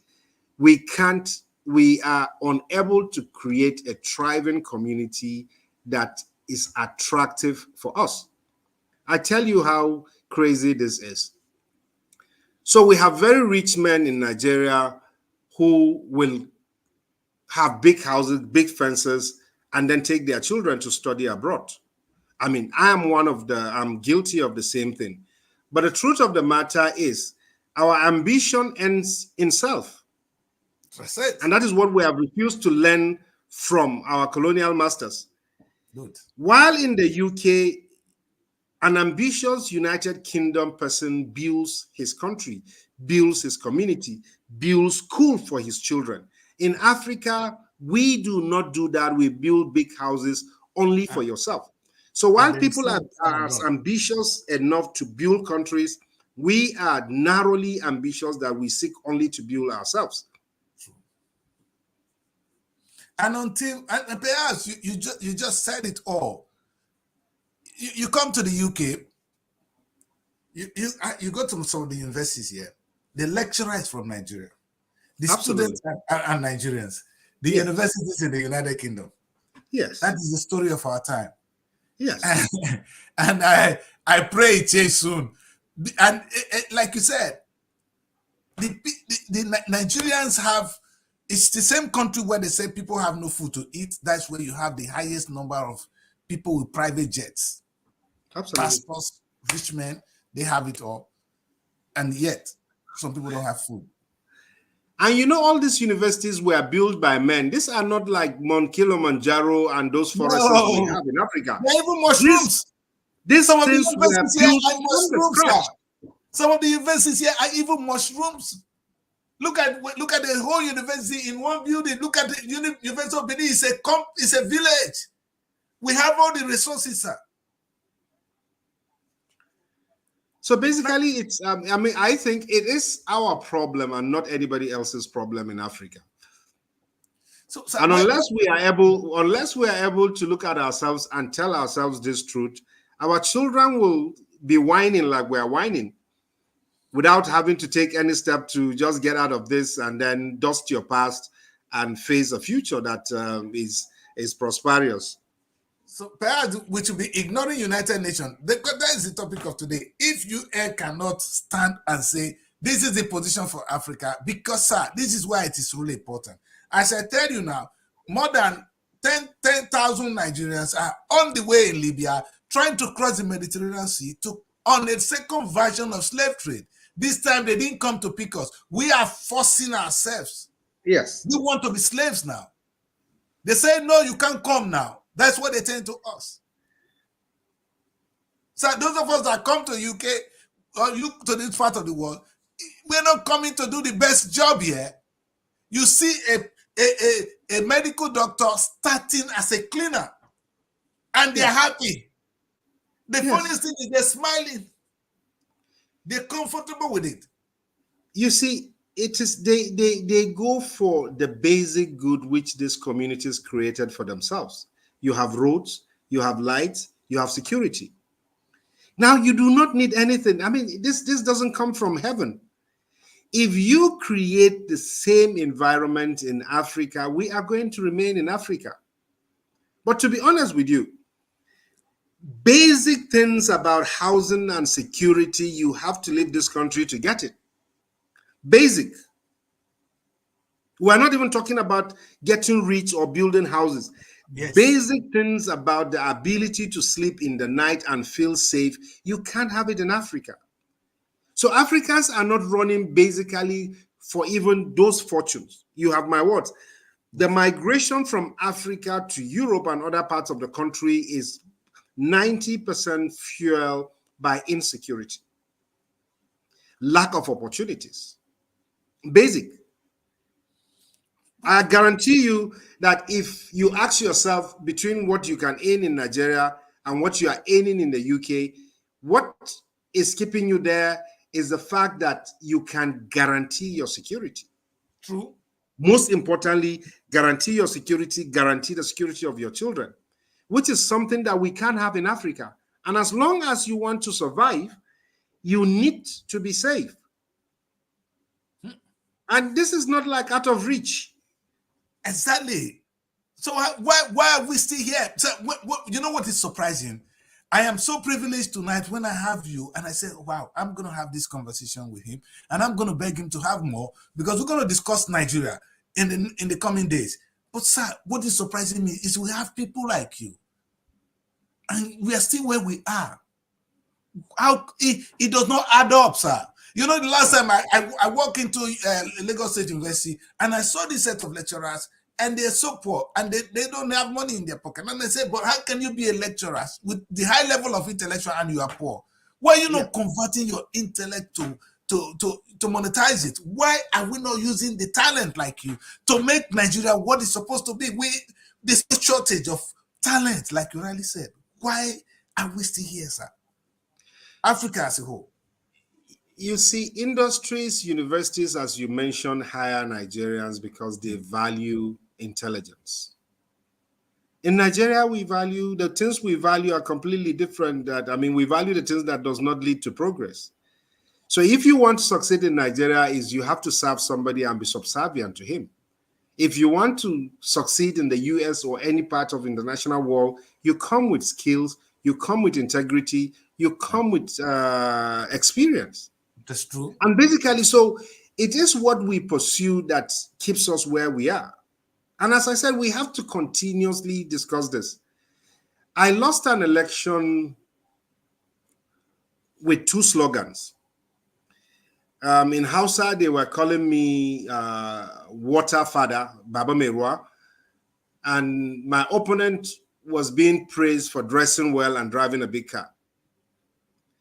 we are unable to create a thriving community that is attractive for us. I tell you how crazy this is. So we have very rich men in Nigeria who will have big houses, big fences, and then take their children to study abroad. I mean, I'm guilty of the same thing. But the truth of the matter is, our ambition ends in self. That's it. And that is what we have refused to learn from our colonial masters. Good. While in the UK, an ambitious United Kingdom person builds his country, builds his community, builds school for his children. In Africa, we do not do that. We build big houses only for yourself. So while people are as ambitious enough to build countries, we are narrowly ambitious that we seek only to build ourselves. And and perhaps you just said it all. You come to the UK, you go to some of the universities here. The lecturer is from Nigeria. The Absolutely. students are Nigerians. The universities in the United Kingdom. Yes. That is the story of our time. Yes. And I pray it change soon. And like you said, the Nigerians have, it's the same country where they say people have no food to eat. That's where you have the highest number of people with private jets. Absolutely. Pastors, rich men, they have it all. And yet, some people don't have food. And you know, all these universities were built by men. These are not like Mount Kilimanjaro and those forests we have in Africa. They're even mushrooms. Some of the universities here are mushrooms. Some of the universities here are even mushrooms. Look at the whole university in one building. Look at the University of Benin. It's a village. We have all the resources, sir. So basically, it's I think it is our problem and not anybody else's problem in Africa. So and unless we are able to look at ourselves and tell ourselves this truth, our children will be whining like we're whining, without having to take any step to just get out of this and then dust your past and face a future that is prosperous. So perhaps we should be ignoring United Nations. That is the topic of today. If UN cannot stand and say, this is the position for Africa, because, sir, this is why it is really important. As I tell you now, more than 10,000 Nigerians are on the way in Libya trying to cross the Mediterranean Sea on a second version of slave trade. This time they didn't come to pick us. We are forcing ourselves. Yes. We want to be slaves now. They say, no, you can't come now. That's what they tell to us. So those of us that come to UK or to this part of the world, we're not coming to do the best job here. You see a medical doctor starting as a cleaner, and they're happy. The funniest thing is they're smiling. They're comfortable with it. You see, it is they go for the basic good which these communities created for themselves. You have roads, you have lights, you have security. Now you do not need anything. I mean, this doesn't come from heaven. If you create the same environment in Africa, we are going to remain in Africa. But to be honest with you, basic things about housing and security, you have to leave this country to get it. Basic. We're not even talking about getting rich or building houses. Yes. Basic things about the ability to sleep in the night and feel safe, you can't have it in Africa. So Africans are not running basically for even those fortunes. You have my words. The migration from Africa to Europe and other parts of the country is 90% fueled by insecurity, lack of opportunities. Basic. I guarantee you that if you ask yourself between what you can earn in Nigeria and what you are earning in the UK, what is keeping you there is the fact that you can guarantee your security. True. Most importantly, guarantee your security, guarantee the security of your children, which is something that we can't have in Africa. And as long as you want to survive, you need to be safe. And this is not like out of reach. Exactly. So why are we still here? So you know what is surprising? I am so privileged tonight when I have you, and I say, wow, I'm going to have this conversation with him, and I'm going to beg him to have more, because we're going to discuss Nigeria in the coming days. But sir, what is surprising me is we have people like you. And we are still where we are. How it does not add up, sir. You know, the last time I walked into Lagos State University and I saw this set of lecturers and they're so poor and they don't have money in their pocket. And I said, but how can you be a lecturer with the high level of intellectual and you are poor? Why are you not converting your intellect to monetize it? Why are we not using the talent like you to make Nigeria what it's supposed to be? This shortage of talent, like you rightly said. Why are we still here, sir? Africa as a whole. You see, industries, universities, as you mentioned, hire Nigerians because they value intelligence. In Nigeria, we value, the things we value are completely different. We value the things that does not lead to progress. So if you want to succeed in Nigeria, you have to serve somebody and be subservient to him. If you want to succeed in the US or any part of the international world, you come with skills, you come with integrity, you come with experience. That's true. And basically, so it is what we pursue that keeps us where we are. And as I said, we have to continuously discuss this. I lost an election with two slogans. In Hausa, they were calling me Water Father, Baba Merwa. And my opponent was being praised for dressing well and driving a big car.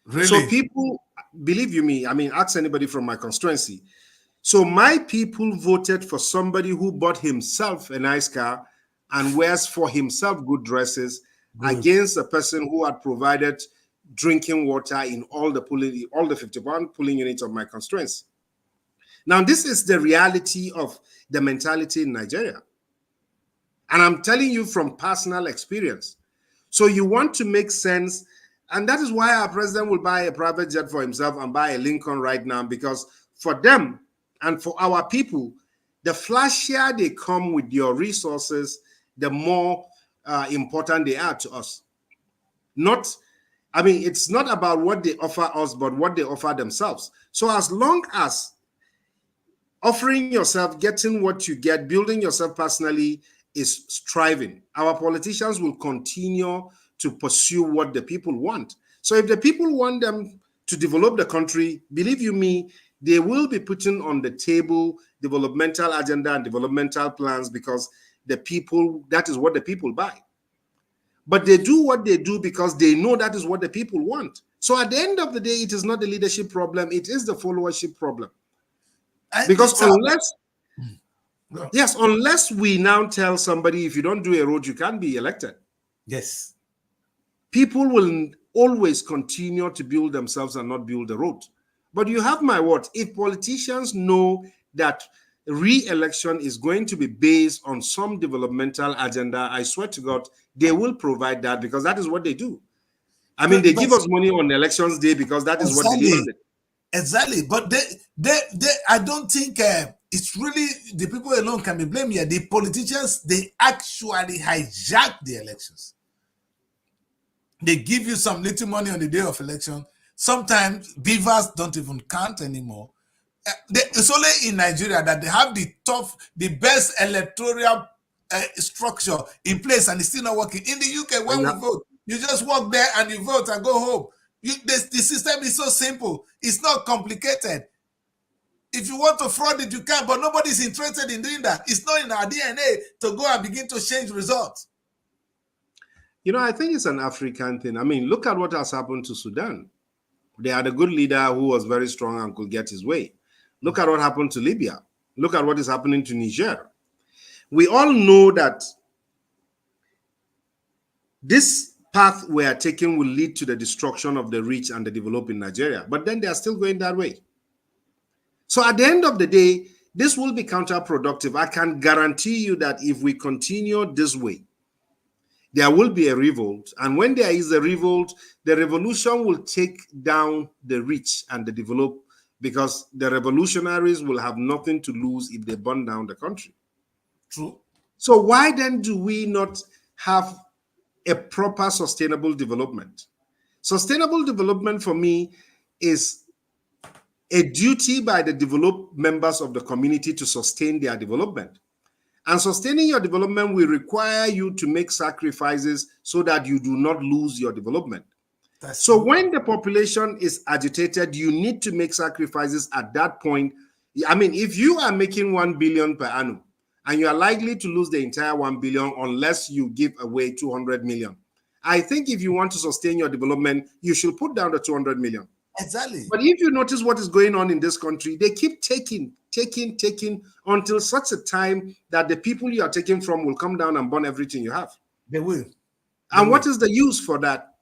Really? So people, believe you me, ask anybody from my constituency. So my people voted for somebody who bought himself a nice car and wears for himself good dresses against a person who had provided drinking water in all the 51 polling units of my constituency. Now, this is the reality of the mentality in Nigeria. And I'm telling you from personal experience. So you want to make sense. And that is why our president will buy a private jet for himself and buy a Lincoln right now, because for them and for our people, the flashier they come with your resources, the more important they are to us. It's not about what they offer us, but what they offer themselves. So as long as offering yourself, getting what you get, building yourself personally is striving, our politicians will continue to pursue what the people want. So if the people want them to develop the country, believe you me, they will be putting on the table developmental agenda and developmental plans, because that is what the people buy. But they do what they do because they know that is what the people want. So at the end of the day, it is not the leadership problem, it is the followership problem. Because unless we now tell somebody, if you don't do a road, you can't be elected. Yes. People will always continue to build themselves and not build the road. But you have my word, if politicians know that re-election is going to be based on some developmental agenda, I swear to God, they will provide that, because that is what they do. They give us money on elections day because that is what they do. Exactly. But I don't think it's really the people alone can be blamed here. The politicians, they actually hijack the elections. They give you some little money on the day of election. Sometimes beavers don't even count anymore. It's only in Nigeria that they have the best electoral structure in place, and it's still not working. In the UK, when we vote, you just walk there and you vote and go home. The system is so simple. It's not complicated. If you want to fraud it, you can, but nobody's interested in doing that. It's not in our DNA to go and begin to change results. I think it's an African thing. Look at what has happened to Sudan. They had a good leader who was very strong and could get his way. Look at what happened to Libya. Look at what is happening to Niger. We all know that this path we are taking will lead to the destruction of the rich and the developed in Nigeria, but then they are still going that way. So at the end of the day, this will be counterproductive. I can guarantee you that if we continue this way, there will be a revolt. And when there is a revolt, the revolution will take down the rich and the developed, because the revolutionaries will have nothing to lose if they burn down the country. True. So why then do we not have a proper sustainable development? Sustainable development for me is a duty by the developed members of the community to sustain their development. And sustaining your development will require you to make sacrifices so that you do not lose your development. So when the population is agitated, you need to make sacrifices at that point. I mean, if you are making 1 billion per annum and you are likely to lose the entire 1 billion unless you give away 200 million, I think if you want to sustain your development, you should put down the 200 million. Exactly. But if you notice what is going on in this country, they keep taking until such a time that the people you are taking from will come down and burn everything you have. They will. And what is the use for that?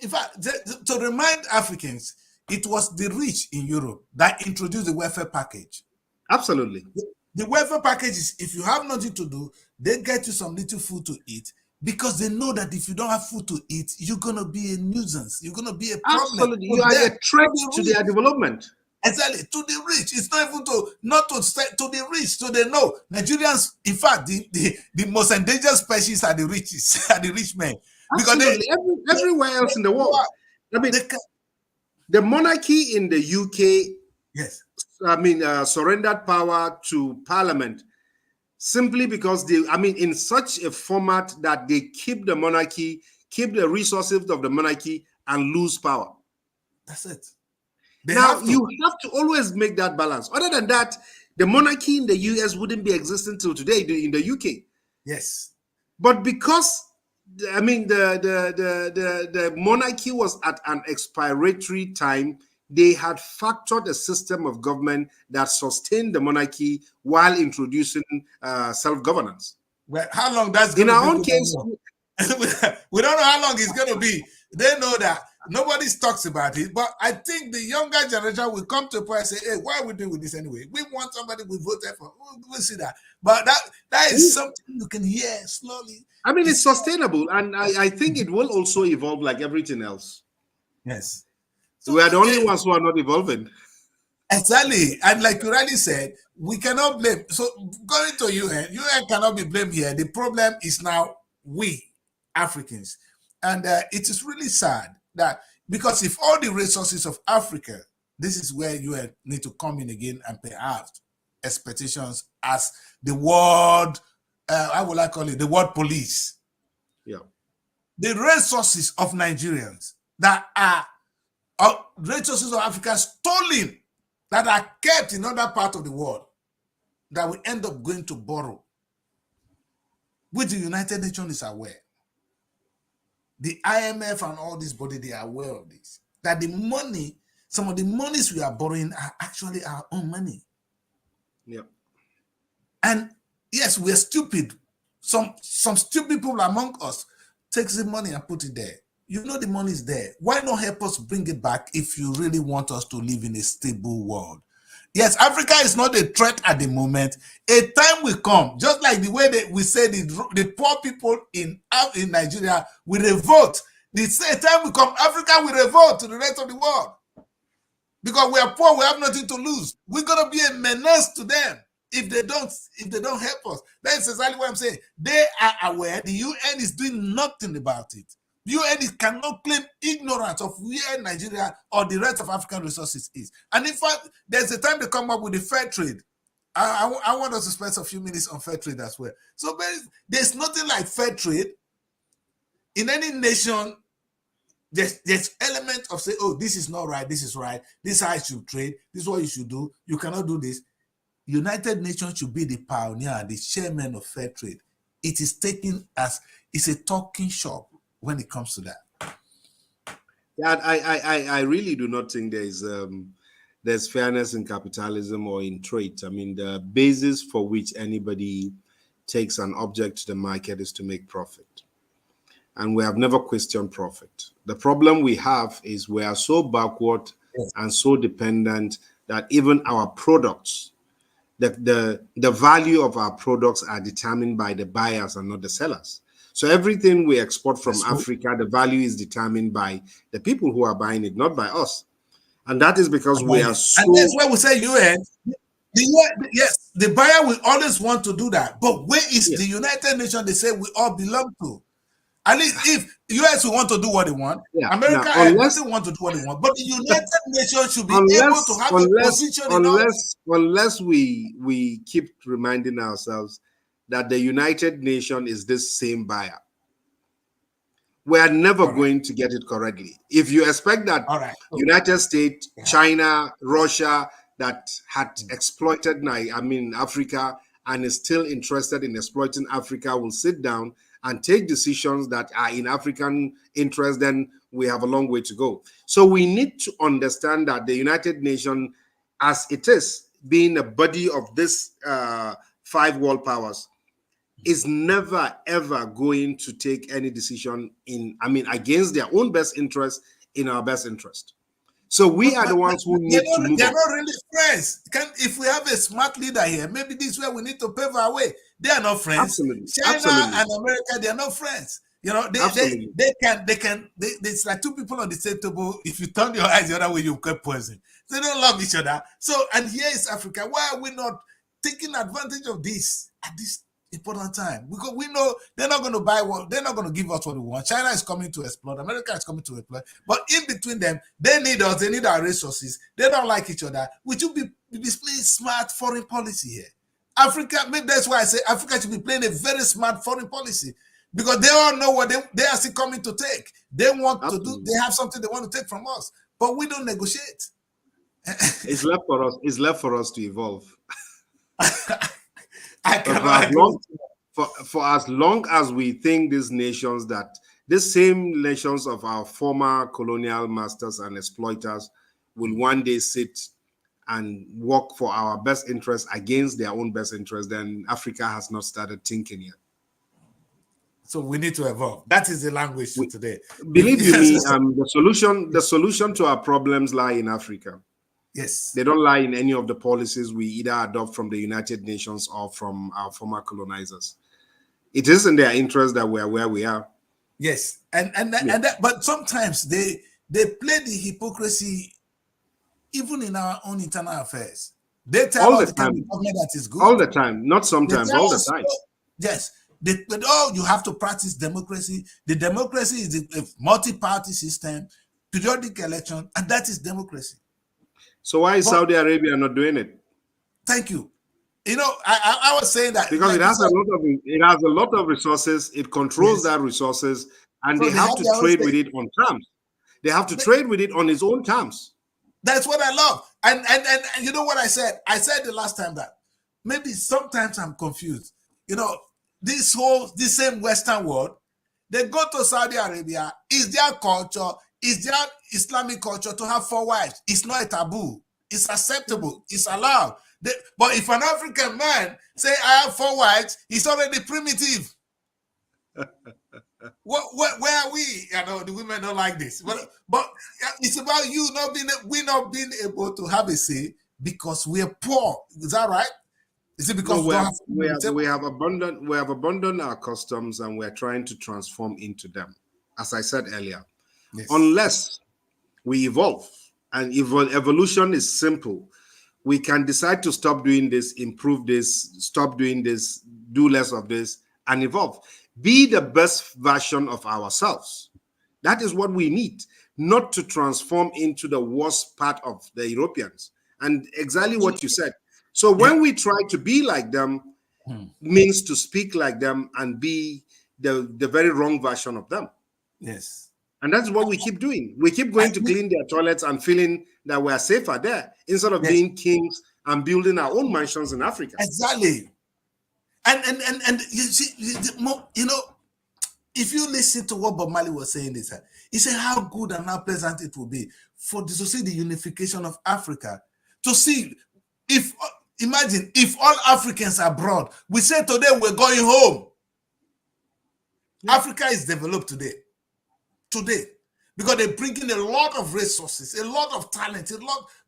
In fact, to remind Africans, it was the rich in Europe that introduced the welfare package. Absolutely. The welfare package is, if you have nothing to do, they get you some little food to eat, because they know that if you don't have food to eat, you're going to be a nuisance. You're going to be a problem. Absolutely. You are a threat to their development. Exactly. To the rich. It's not even to the rich. So they know Nigerians, in fact, the most endangered species are the riches, are the rich men. Absolutely. Because everywhere else in the world. I mean, the monarchy in the UK, yes, surrendered power to Parliament simply because in such a format that they keep the monarchy, keep the resources of the monarchy, and lose power. That's it. You have to always make that balance. Other than that, the monarchy in the US wouldn't be existing till today in the UK. Yes. But because the monarchy was at an expiratory time, they had factored a system of government that sustained the monarchy while introducing self-governance. Well, how long that's going to be? In our own case, we don't know how long it's going to be. They know that nobody talks about it, but I think the younger generation will come to a point and say, hey, why are we doing with this anyway? We want somebody we voted for. We'll see that. But that is something you can hear slowly. I mean, it's sustainable, and I think it will also evolve like everything else. Yes. So we are the only ones who are not evolving. Exactly. And like you rightly said, we cannot blame. So going to UN cannot be blamed here. The problem is now we, Africans. And it is really sad that, because if all the resources of Africa, this is where you need to come in again and perhaps expectations as the world, how would I call it, the world police. Yeah. The resources of Nigerians that are resources of Africa stolen, that are kept in other parts of the world, that we end up going to borrow, which the United Nations is aware. The IMF and all this body, they are aware of this. That the money, some of the monies we are borrowing are actually our own money. Yeah. And yes, we're stupid. Some stupid people among us takes the money and put it there. You know the money is there. Why not help us bring it back if you really want us to live in a stable world? Yes, Africa is not a threat at the moment. A time will come, just like the way that we say the poor people in Nigeria will revolt. The time will come, Africa will revolt to the rest of the world. Because we are poor, we have nothing to lose. We're gonna be a menace to them if they don't help us. That's exactly what I'm saying. They are aware. The UN is doing nothing about it. UN cannot claim ignorance of where Nigeria or the rest of African resources is. And in fact, there's a time to come up with the fair trade. I want us to spend a few minutes on fair trade as well. So there's nothing like fair trade. In any nation, there's element of say, oh, this is not right, this is right, this is how I should trade, this is what you should do, you cannot do this. United Nations should be the pioneer, the chairman of fair trade. It is taken as, it's a talking shop when it comes to that. Yeah, I really do not think there's fairness in capitalism or in trade. I mean, the basis for which anybody takes an object to the market is to make profit. And we have never questioned profit. The problem we have is we are so backward and so dependent that even our products, the value of our products are determined by the buyers and not the sellers. So everything we export from Africa, the value is determined by the people who are buying it, not by us. And that is because we are so... And that's why we say UN. Yes, the buyer will always want to do that. But where is the United Nations they say we all belong to? At least if US will want to do what they want, America doesn't want to do what they want. But the United Nations should be able to have a position unless we keep reminding ourselves that the United Nations is this same buyer. We are never going to get it correctly. If you expect that United States, China, Russia, that had exploited, Africa, and is still interested in exploiting Africa, will sit down and take decisions that are in African interest, then we have a long way to go. So we need to understand that the United Nations, as it is, being a body of this 5 world powers, is never ever going to take any decision against their own best interest, in our best interest. So we are the ones who need to move. They're not really friends. If we have a smart leader here, maybe this is where we need to pave our way. They are not friends. Absolutely. China Absolutely. and America, they are not friends. You know, it's like 2 people on the same table. If you turn your eyes the other way, you get poison. They don't love each other. So, and here is Africa. Why are we not taking advantage of this at this important time? Because we know they're not going to buy what, they're not going to give us what we want. China is coming to exploit, America is coming to exploit, but in between them, they need us, they need our resources, they don't like each other. We should be displaying smart foreign policy here. Africa, maybe that's why I say Africa should be playing a very smart foreign policy, because they all know what they are still coming to take. They want to do, they have something they want to take from us, but we don't negotiate. It's left for us to evolve. For as long as we think these nations, that these same nations of our former colonial masters and exploiters will one day sit and work for our best interests against their own best interests, then Africa has not started thinking yet. So we need to evolve. That is the language today. Believe you me, the solution to our problems lie in Africa. Yes. They don't lie in any of the policies we either adopt from the United Nations or from our former colonizers. It is in their interest that we are where we are. Yes. But sometimes they play the hypocrisy even in our own internal affairs. They tell all us the government that is good. All the time. Not sometimes, all the time. Yes. You have to practice democracy. The democracy is a multi-party system, periodic election, and that is democracy. So why is Saudi Arabia not doing it? Thank you. You know, I was saying that because it has a lot of resources. It controls that resources, and so they have to trade with it on terms. They have to trade with it on its own terms. That's what I love. And you know what I said? I said the last time that maybe sometimes I'm confused. You know, this same Western world, they go to Saudi Arabia. Is their culture, is their Islamic culture to have 4 wives? It's not a taboo. It's acceptable. It's allowed. But if an African man say I have 4 wives, he's already primitive. Where are we? You know, the women don't like this. But it's about you not being able to have a say because we're poor. Is that right? Is it because we have abandoned our customs and we're trying to transform into them? As I said earlier, yes. Unless we evolve, and evolution is simple. We can decide to stop doing this, improve this, stop doing this, do less of this, and evolve. Be the best version of ourselves. That is what we need, not to transform into the worst part of the Europeans. And exactly what you said. So when we try to be like them, means to speak like them and be the very wrong version of them. Yes. And that's what we keep doing. We keep going to clean their toilets and feeling that we are safer there instead of being kings and building our own mansions in Africa. Exactly. And you see, you know, if you listen to what Bob Marley was saying, he said how good and how pleasant it will be to see the unification of Africa. To see imagine if all Africans are abroad, we say today we're going home. Africa is developed today, because they bring in a lot of resources, a lot of talent,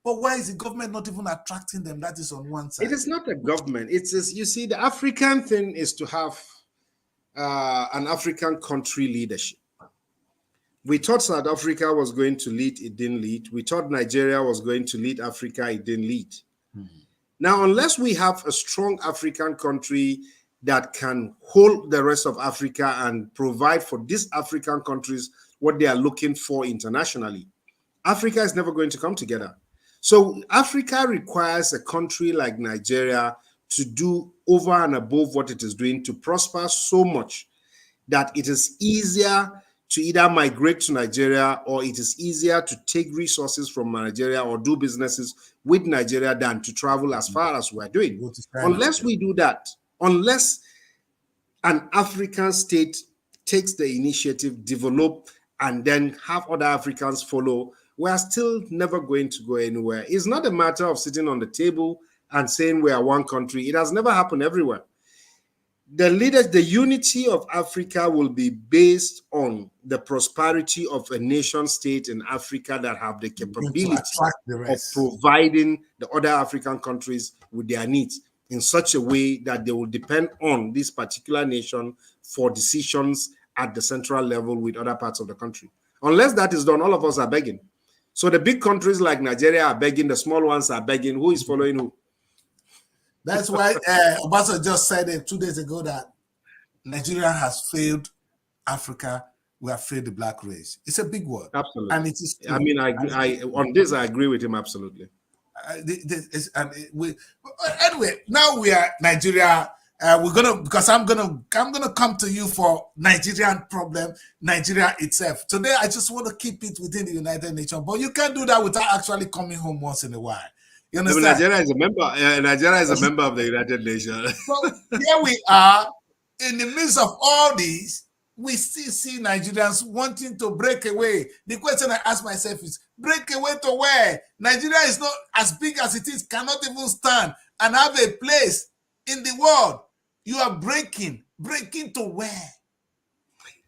but why is the government not even attracting them? That is on one side. It is not the government. It's you see, the African thing is to have an African country leadership. We thought South Africa was going to lead, it didn't lead. We thought Nigeria was going to lead Africa, it didn't lead. Now, unless we have a strong African country that can hold the rest of Africa and provide for these African countries what they are looking for internationally, Africa is never going to come together. So Africa requires a country like Nigeria to do over and above what it is doing to prosper so much that it is easier to either migrate to Nigeria, or it is easier to take resources from Nigeria or do businesses with Nigeria than to travel as far as we're doing. Unless we do that, unless an African state takes the initiative, develop, and then have other Africans follow, we are still never going to go anywhere. It's not a matter of sitting on the table and saying we are one country. It has never happened everywhere. The unity of Africa will be based on the prosperity of a nation state in Africa that have the capability of providing the other African countries with their needs in such a way that they will depend on this particular nation for decisions at the central level with other parts of the country. Unless that is done, all of us are begging. So the big countries like Nigeria are begging, the small ones are begging. Who is following who? That's why Obasanjo just said 2 days ago that Nigeria has failed Africa. We have failed the black race. It's a big word. Absolutely. And it is true. I mean, on this, I agree with him absolutely. Anyway, now we are Nigeria. Because I'm gonna come to you for Nigerian problem, Nigeria itself. Today, I just want to keep it within the United Nations, but you can't do that without actually coming home once in a while. You understand? Nigeria is a member. Nigeria is a member of the United Nations. So here we are, in the midst of all these, we still see Nigerians wanting to break away. The question I ask myself is, break away to where? Nigeria is not as big as it is, cannot even stand and have a place in the world. You are breaking to where?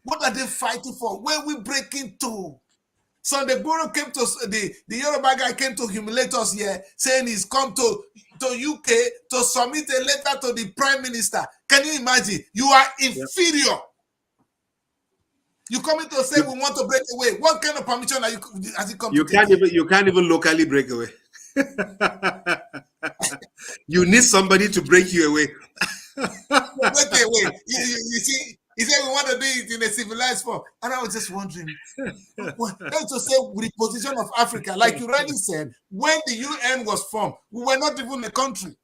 What are they fighting for? Where are we breaking to? So the Guru came to, the Yoruba guy came to humiliate us here, saying he's come to UK to submit a letter to the Prime Minister. Can you imagine? You are inferior. Yep. You coming to say we want to break away. What kind of permission are you? Has it come? You can't even locally break away. You need somebody to break you away. Break away. You see, he said we want to do it in a civilized form, and I was just wondering. That's to say, with the position of Africa, like you rightly said, when the UN was formed, we were not even a country.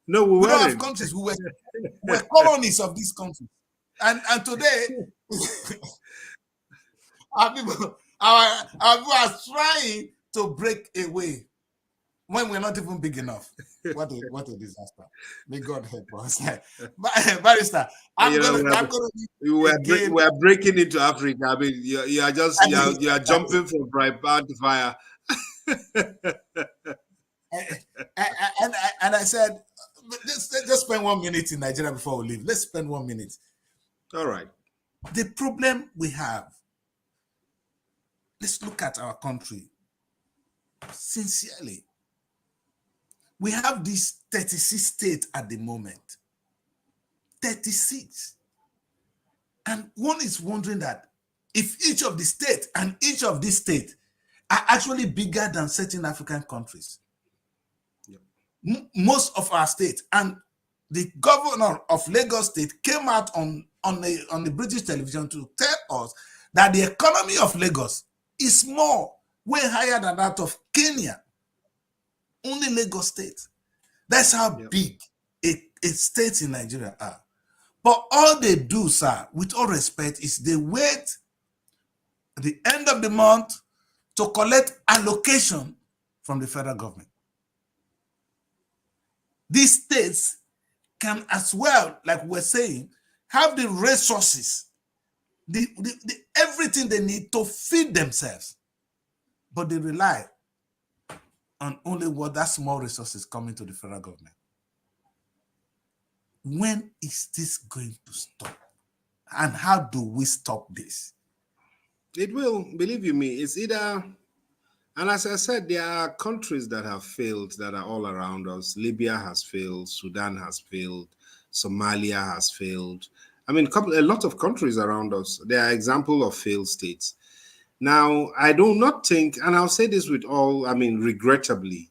No, we don't have countries. We were colonies of these countries, and today. Our people are trying to break away when we're not even big enough. What a disaster! May God help us. Barrister, we are breaking into Africa. I mean, you are jumping from fire to fire. and I said, let's just spend 1 minute in Nigeria before we leave. Let's spend 1 minute. All right. The problem we have. Let's look at our country sincerely. We have this 36 states at the moment. 36. And one is wondering that if each of the states and each of these states are actually bigger than certain African countries. Yep. Most of our states, and the governor of Lagos State came out on the British television to tell us that the economy of Lagos is small, way higher than that of Kenya. Only Lagos State. That's how big a state in Nigeria are. But all they do, sir, with all respect, is they wait at the end of the month to collect allocation from the federal government. These states can as well, like we're saying, have the resources, everything they need to feed themselves, but they rely on only what that small resources coming to the federal government. When is this going to stop? And how do we stop this? It will, believe you me, it's either, and as I said, there are countries that have failed that are all around us. Libya has failed, Sudan has failed, Somalia has failed. I mean, a lot of countries around us, they are examples of failed states. Now, I do not think, and I'll say this with all, regrettably,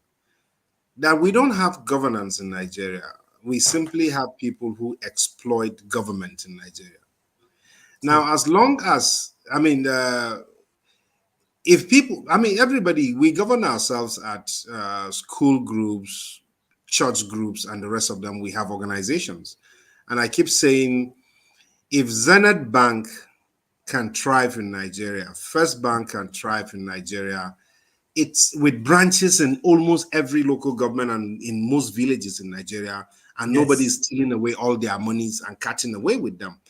that we don't have governance in Nigeria. We simply have people who exploit government in Nigeria. Now, as long as, if people, everybody, we govern ourselves at school groups, church groups, and the rest of them. We have organizations. And I keep saying, if Zenith Bank can thrive in Nigeria, First Bank can thrive in Nigeria, it's with branches in almost every local government and in most villages in Nigeria, and nobody's stealing away all their monies and cutting away with them.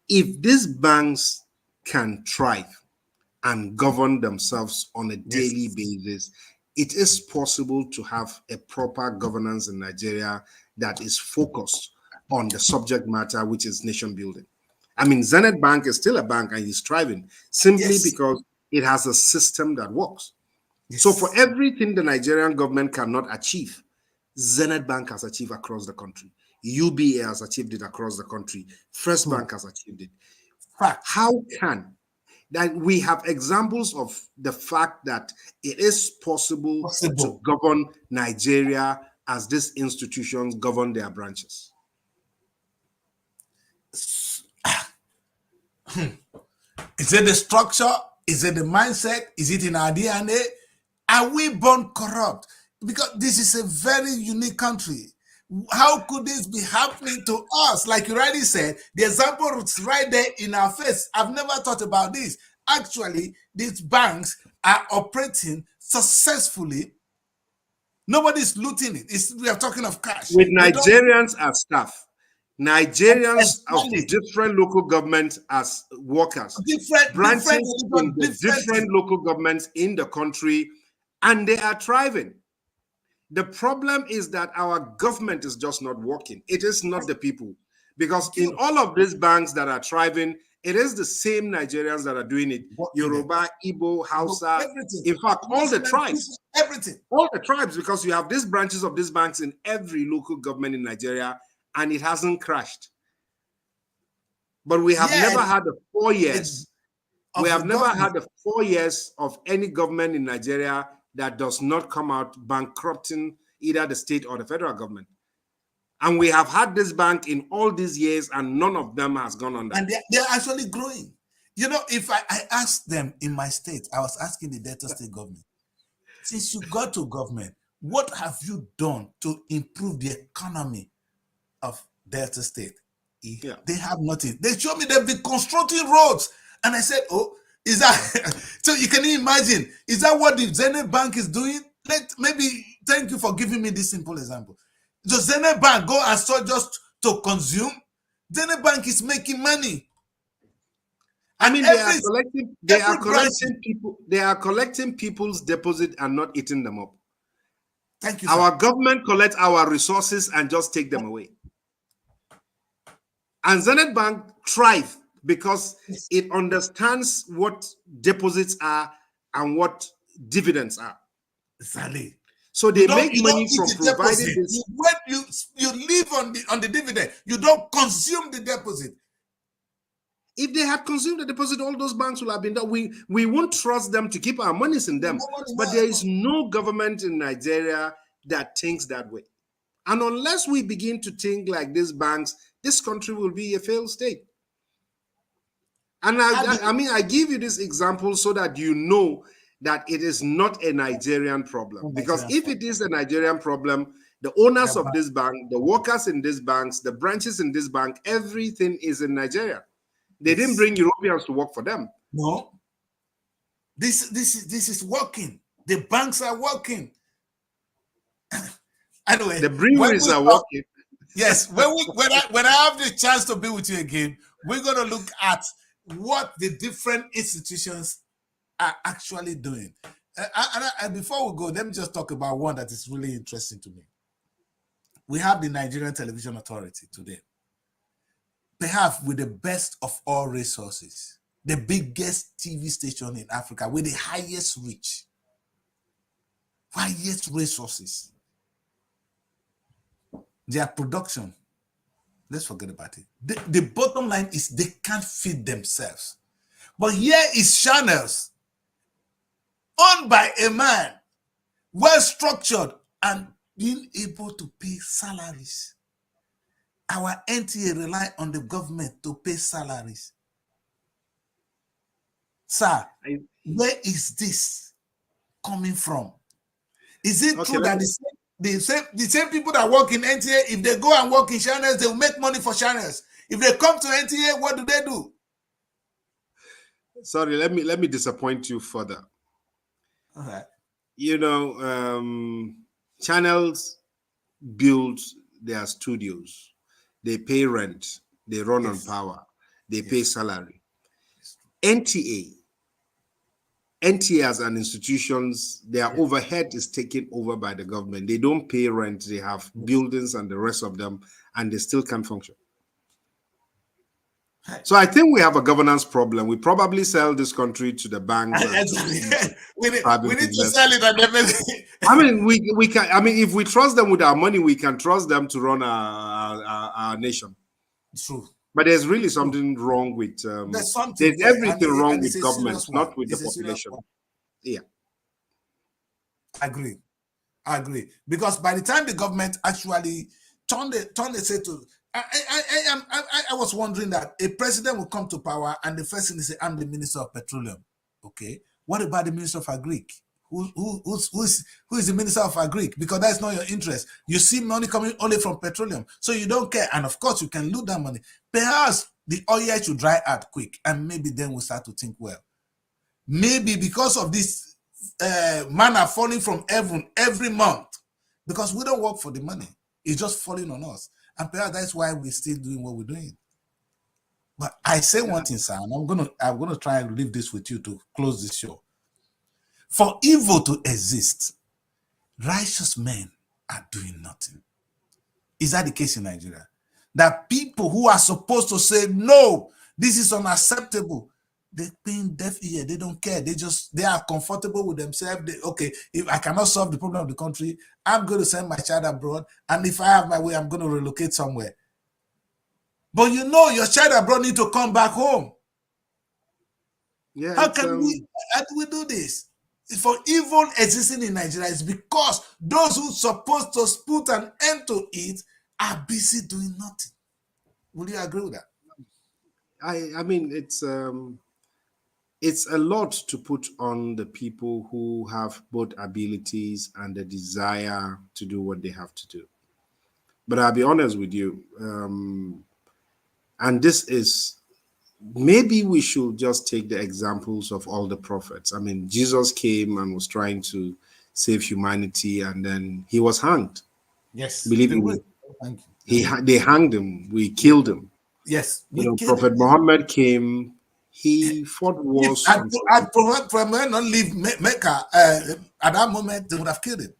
If these banks can thrive and govern themselves on a daily basis, it is possible to have a proper governance in Nigeria that is focused on the subject matter, which is nation building. I mean, Zenith Bank is still a bank and is thriving simply because it has a system that works. So for everything the Nigerian government cannot achieve, Zenith Bank has achieved across the country. UBA has achieved it across the country. First Bank has achieved it. How can that? We have examples of the fact that it is possible to govern Nigeria as these institutions govern their branches. Is it the structure? Is it the mindset? Is it in our DNA? Are we born corrupt? Because this is a very unique country. How could this be happening to us? Like you already said, the example is right there in our face. I've never thought about this. Actually, these banks are operating successfully. Nobody's looting it. We are talking of cash. With Nigerians as staff. Nigerians of different local governments as workers. Branches in the different local governments in the country, and they are thriving. The problem is that our government is just not working. It is not the people. Because in all of these banks that are thriving, it is the same Nigerians that are doing it. Yoruba, Igbo, Hausa, in fact, all the tribes. Everything. All the tribes, because you have these branches of these banks in every local government in Nigeria, and it hasn't crashed. But we have never had the 4 years. We have never had the 4 years of any government in Nigeria that does not come out bankrupting either the state or the federal government. And we have had this bank in all these years, and none of them has gone under. And they're actually growing. You know, if I asked them in my state, I was asking the Delta State government, since you got to government, what have you done to improve the economy of Delta State? They have nothing. They showed me they've been constructing roads. And I said, oh, is that so? You can imagine, is that what the Zenith Bank is doing? Thank you for giving me this simple example. Does Zenith Bank go and start just to consume? Zenith Bank is making money. I mean, they are collecting people's deposit and not eating them up. Thank you. Our government collects our resources and just take them away. And Zenith Bank thrives because it understands what deposits are and what dividends are. Exactly. So they make money from providing this. When you live on the dividend, you don't consume the deposit. If they had consumed the deposit, all those banks will have been done. We won't trust them to keep our monies in them. But there is no government in Nigeria that thinks that way. And unless we begin to think like these banks, this country will be a failed state. And I give you this example so that you know that it is not a Nigerian problem. Because if it is a Nigerian problem, the owners of this bank, the workers in these banks, the branches in this bank, everything is in Nigeria. They didn't bring Europeans to work for them. No. This is working. The banks are working. Anyway, the breweries are working. Yes, when I have the chance to be with you again, we're going to look at what the different institutions are actually doing. And before we go, let me just talk about one that is really interesting to me. We have the Nigerian Television Authority today. They have with the best of all resources, the biggest TV station in Africa with the highest reach, highest resources. Their production, let's forget about it. The bottom line is they can't feed themselves. But here is channels owned by a man, well structured, and being able to pay salaries. Our NTA rely on the government to pay salaries. Sir, where is this coming from? Is it true that The same people that work in NTA, if they go and work in channels, they will make money for channels. If they come to NTA, what do? Sorry, let me disappoint you further. All right. You know, channels build their studios, they pay rent, they run on power, they pay salary. NTA as an institutions, their overhead is taken over by the government. They don't pay rent, they have buildings and the rest of them, and they still can't function. So I think we have a governance problem. We probably sell this country to the banks. we need to sell it and everything. I mean, we can. I mean, if we trust them with our money, we can trust them to run our nation. True. But there's really something wrong with. There's everything wrong with government, not with the population. Yeah. I agree. Because by the time the government actually turned the say to. I was wondering that a president will come to power and the first thing is say, I'm the Minister of Petroleum. Okay. What about the Minister of Agric? Who is the Minister of Agric? Because that's not your interest. You see money coming only from petroleum, so you don't care. And of course, you can lose that money. Perhaps the oil should dry out quick, and maybe then we'll start to think, well, maybe because of this manna falling from heaven every month, because we don't work for the money, it's just falling on us. And perhaps that's why we're still doing what we're doing. But I say one thing, sir, and I'm gonna try and leave this with you to close this show. For evil to exist, righteous men are doing nothing. Is that the case in Nigeria? That people who are supposed to say, no, this is unacceptable, they're paying deaf ear. They don't care. They are comfortable with themselves. Okay, if I cannot solve the problem of the country, I'm going to send my child abroad. And if I have my way, I'm going to relocate somewhere. But you know, your child abroad need to come back home. Yeah. How do we do this? For evil existing in Nigeria is because those who are supposed to put an end to it are busy doing nothing. Will you agree with that? I mean, it's a lot to put on the people who have both abilities and the desire to do what they have to do. But I'll be honest with you, and this is, maybe we should just take the examples of all the prophets. I mean, Jesus came and was trying to save humanity, and then he was hanged. Yes. Believe me. They hanged him. We killed him. Yes. Prophet Muhammad came. He fought wars. I'd not leave Mecca. At that moment, they would have killed him.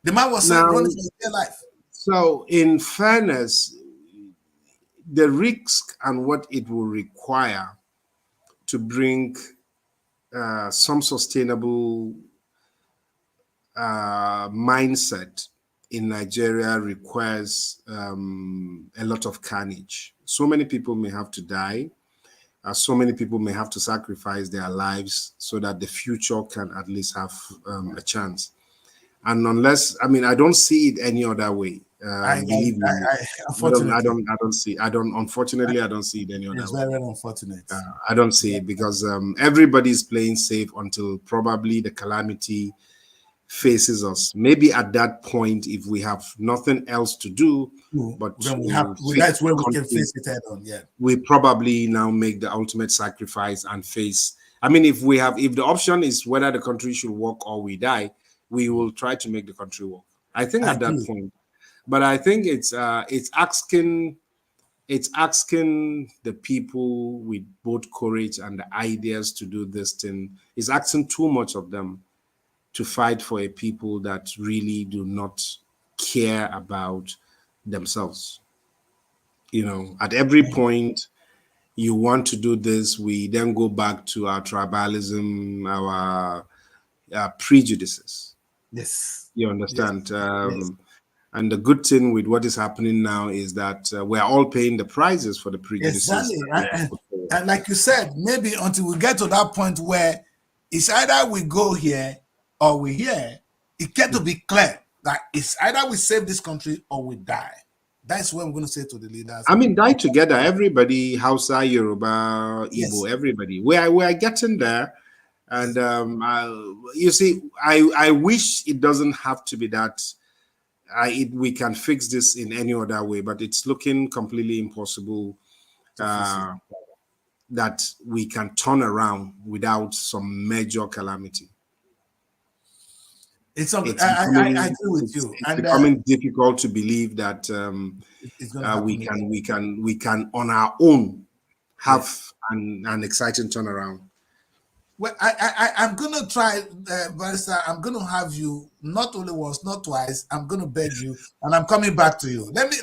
The man was running for his dear life. So, in fairness, the risk and what it will require to bring some sustainable mindset in Nigeria requires a lot of carnage. So many people may have to die. So many people may have to sacrifice their lives so that the future can at least have a chance. And unless, I mean, I don't see it any other way. Believe me, unfortunately, I don't see it any other way. It's very unfortunate. I don't see it because everybody's playing safe until probably the calamity faces us. Maybe at that point, if we have nothing else to do, but that's where we can face it head on. Yeah, we probably now make the ultimate sacrifice and face. I mean, if the option is whether the country should work or we die, we will try to make the country work. I think at that point, but I think it's asking the people with both courage and the ideas to do this thing. It's asking too much of them to fight for a people that really do not care about themselves. You know, at every point you want to do this, we then go back to our tribalism, our prejudices. Yes. You understand? Yes. And the good thing with what is happening now is that we're all paying the prices for the prejudices. Exactly. And like you said, maybe until we get to that point where it's either we go here or we here, it get to be clear that it's either we save this country or we die. That's what I'm going to say to the leaders. I mean, die together, everybody, Hausa, Yoruba, Igbo, everybody. We are getting there. And you see, I wish it doesn't have to be that we can fix this in any other way, but it's looking completely impossible that we can turn around without some major calamity. I agree with you. It's becoming difficult to believe that we can on our own have an exciting turnaround. Well, I'm going to try, Barrister. I'm going to have you not only once, not twice. I'm going to beg you, and I'm coming back to you. Let me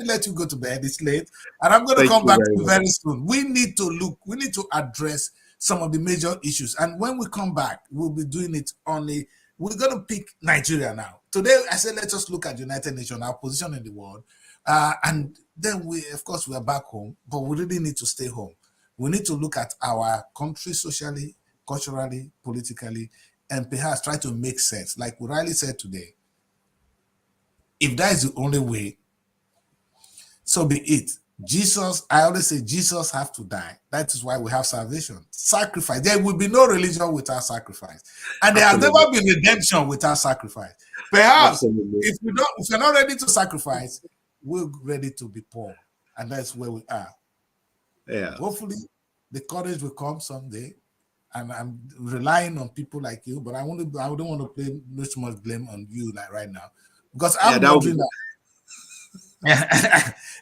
let you go to bed. It's late, and I'm going to come back to you very soon. We need to address some of the major issues, and when we come back, we'll be doing it only. We're going to pick Nigeria now. Today, I said let's just look at the United Nations, our position in the world, and then we are back home, but we really need to stay home. We need to look at our country socially, culturally, politically, and perhaps try to make sense. Like Riley said today, if that is the only way, so be it. I always say Jesus have to die. That is why we have salvation. Sacrifice. There will be no religion without sacrifice. And there has never been redemption without sacrifice. Perhaps if we're not ready to sacrifice, we're ready to be poor. And that's where we are. Yeah. Hopefully the courage will come someday. And I'm relying on people like you, but I don't want to play too much blame on you like right now. Because I'm wondering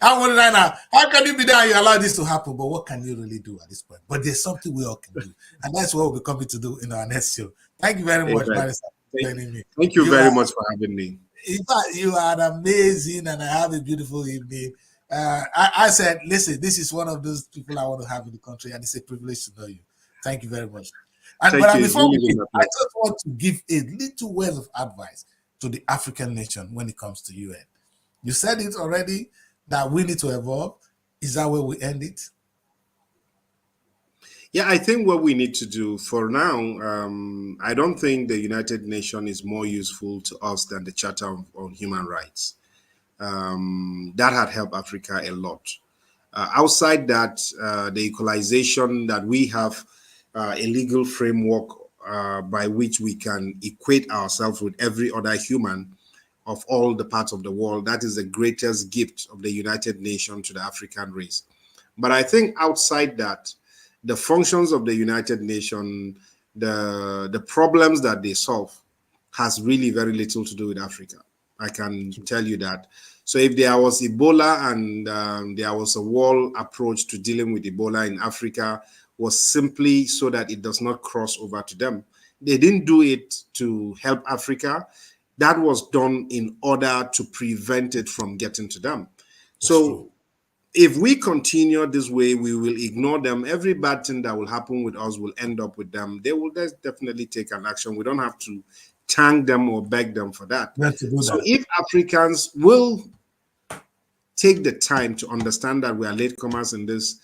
I'm wondering right now, how can you be there and you allow this to happen? But what can you really do at this point? But there's something we all can do. And that's what we're coming to do in our next show. Thank you very much, Barrister, for joining me. Thank you very much for having me. In fact, you are amazing, and I have a beautiful evening. I said, listen, this is one of those people I want to have in the country, and it's a privilege to know you. Thank you very much. And before we leave, I just want to give a little word of advice to the African nation when it comes to UN. You said it already that we need to evolve. Is that where we end it? Yeah, I think what we need to do for now, I don't think the United Nations is more useful to us than the Charter on Human Rights. That had helped Africa a lot. Outside that, the equalization that we have, a legal framework by which we can equate ourselves with every other human of all the parts of the world. That is the greatest gift of the United Nations to the African race. But I think outside that, the functions of the United Nations, the problems that they solve has really very little to do with Africa. I can tell you that. So if there was Ebola and there was a world approach to dealing with Ebola in Africa, was simply so that it does not cross over to them. They didn't do it to help Africa. That was done in order to prevent it from getting to them. So if we continue this way, we will ignore them. Every bad thing that will happen with us will end up with them. They will definitely take an action. We don't have to thank them or beg them for that. So if Africans will take the time to understand that we are latecomers in this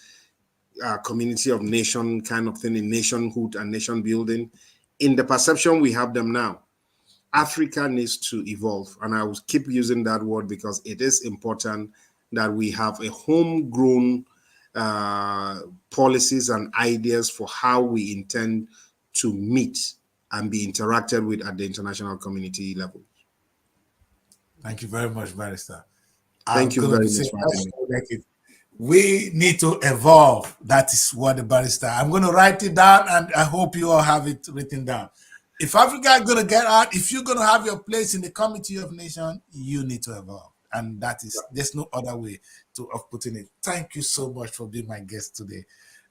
community of nation kind of thing, in nationhood and nation building, in the perception we have them now, Africa needs to evolve. And I will keep using that word because it is important that we have a homegrown policies and ideas for how we intend to meet and be interacted with at the international community level. Thank you very much, Barrister. Thank you very much for having me. We need to evolve. That is what the Barrister. I'm going to write it down, and I hope you all have it written down. If Africa is going to get out, if you're going to have your place in the Committee of Nations, you need to evolve. And there's no other way of putting it. Thank you so much for being my guest today.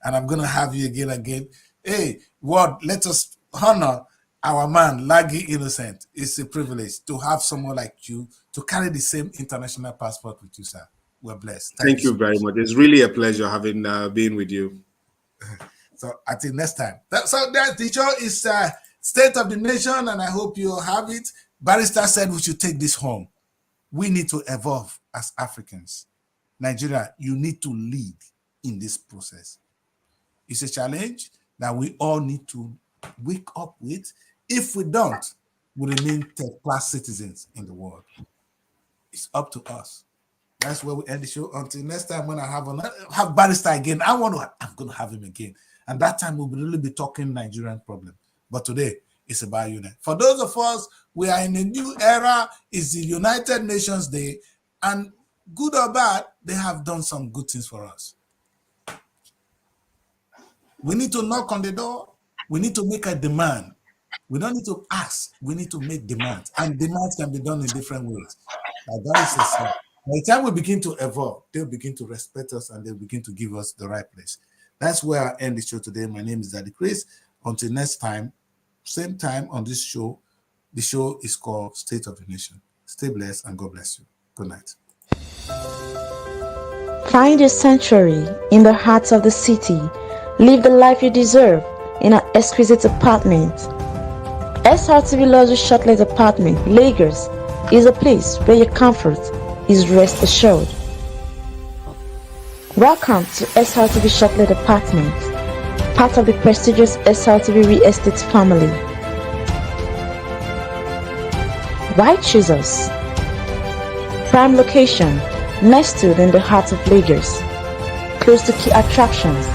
And I'm going to have you again. Hey, what? Let us honor our man, Lagi Innocent. It's a privilege to have someone like you to carry the same international passport with you, sir. We're blessed. Thank you very much. It's really a pleasure having been with you. So until next time. So the show is State of the Nation, and I hope you have it. Barrister said we should take this home. We need to evolve as Africans. Nigeria, you need to lead in this process. It's a challenge that we all need to wake up with. If we don't, we remain third-class citizens in the world. It's up to us. That's where we end the show. Until next time, when I have Barrister again, I'm going to have him again. And that time we'll really be talking Nigerian problem. But today, It's about unity. For those of us, we are in a new era. It's the United Nations Day, and good or bad, they have done some good things for us. We need to knock on the door. We need to make a demand. We don't need to ask. We need to make demands, and demands can be done in different ways. That is the same. By the time we begin to evolve, they'll begin to respect us and they'll begin to give us the right place. That's where I end the show today. My name is Daddy Kris. Until next time, same time on this show. The show is called State of the Nation. Stay blessed and God bless you. Good night. Find your sanctuary in the heart of the city. Live the life you deserve in an exquisite apartment. Srtv Luxury Shortlet Apartment, Lagos, is a place where your comfort is rest assured. Welcome to Srtv Shortlet Apartment, part of the prestigious Srtv Real Estate family. Why choose us? Prime location, nestled in the heart of Lagos, close to key attractions,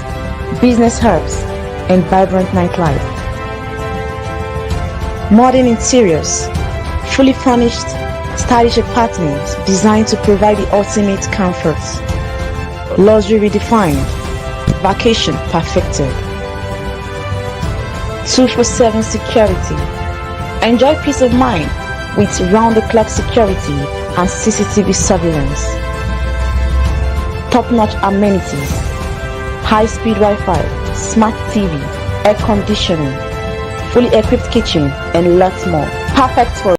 business hubs, and vibrant nightlife. Modern interiors, fully furnished, stylish apartments designed to provide the ultimate comfort. Luxury redefined, vacation perfected. 24/7 security. Enjoy peace of mind with round-the-clock security and CCTV surveillance. Top-notch amenities, high-speed Wi-Fi, smart TV, air conditioning, fully equipped kitchen, and lots more. Perfect for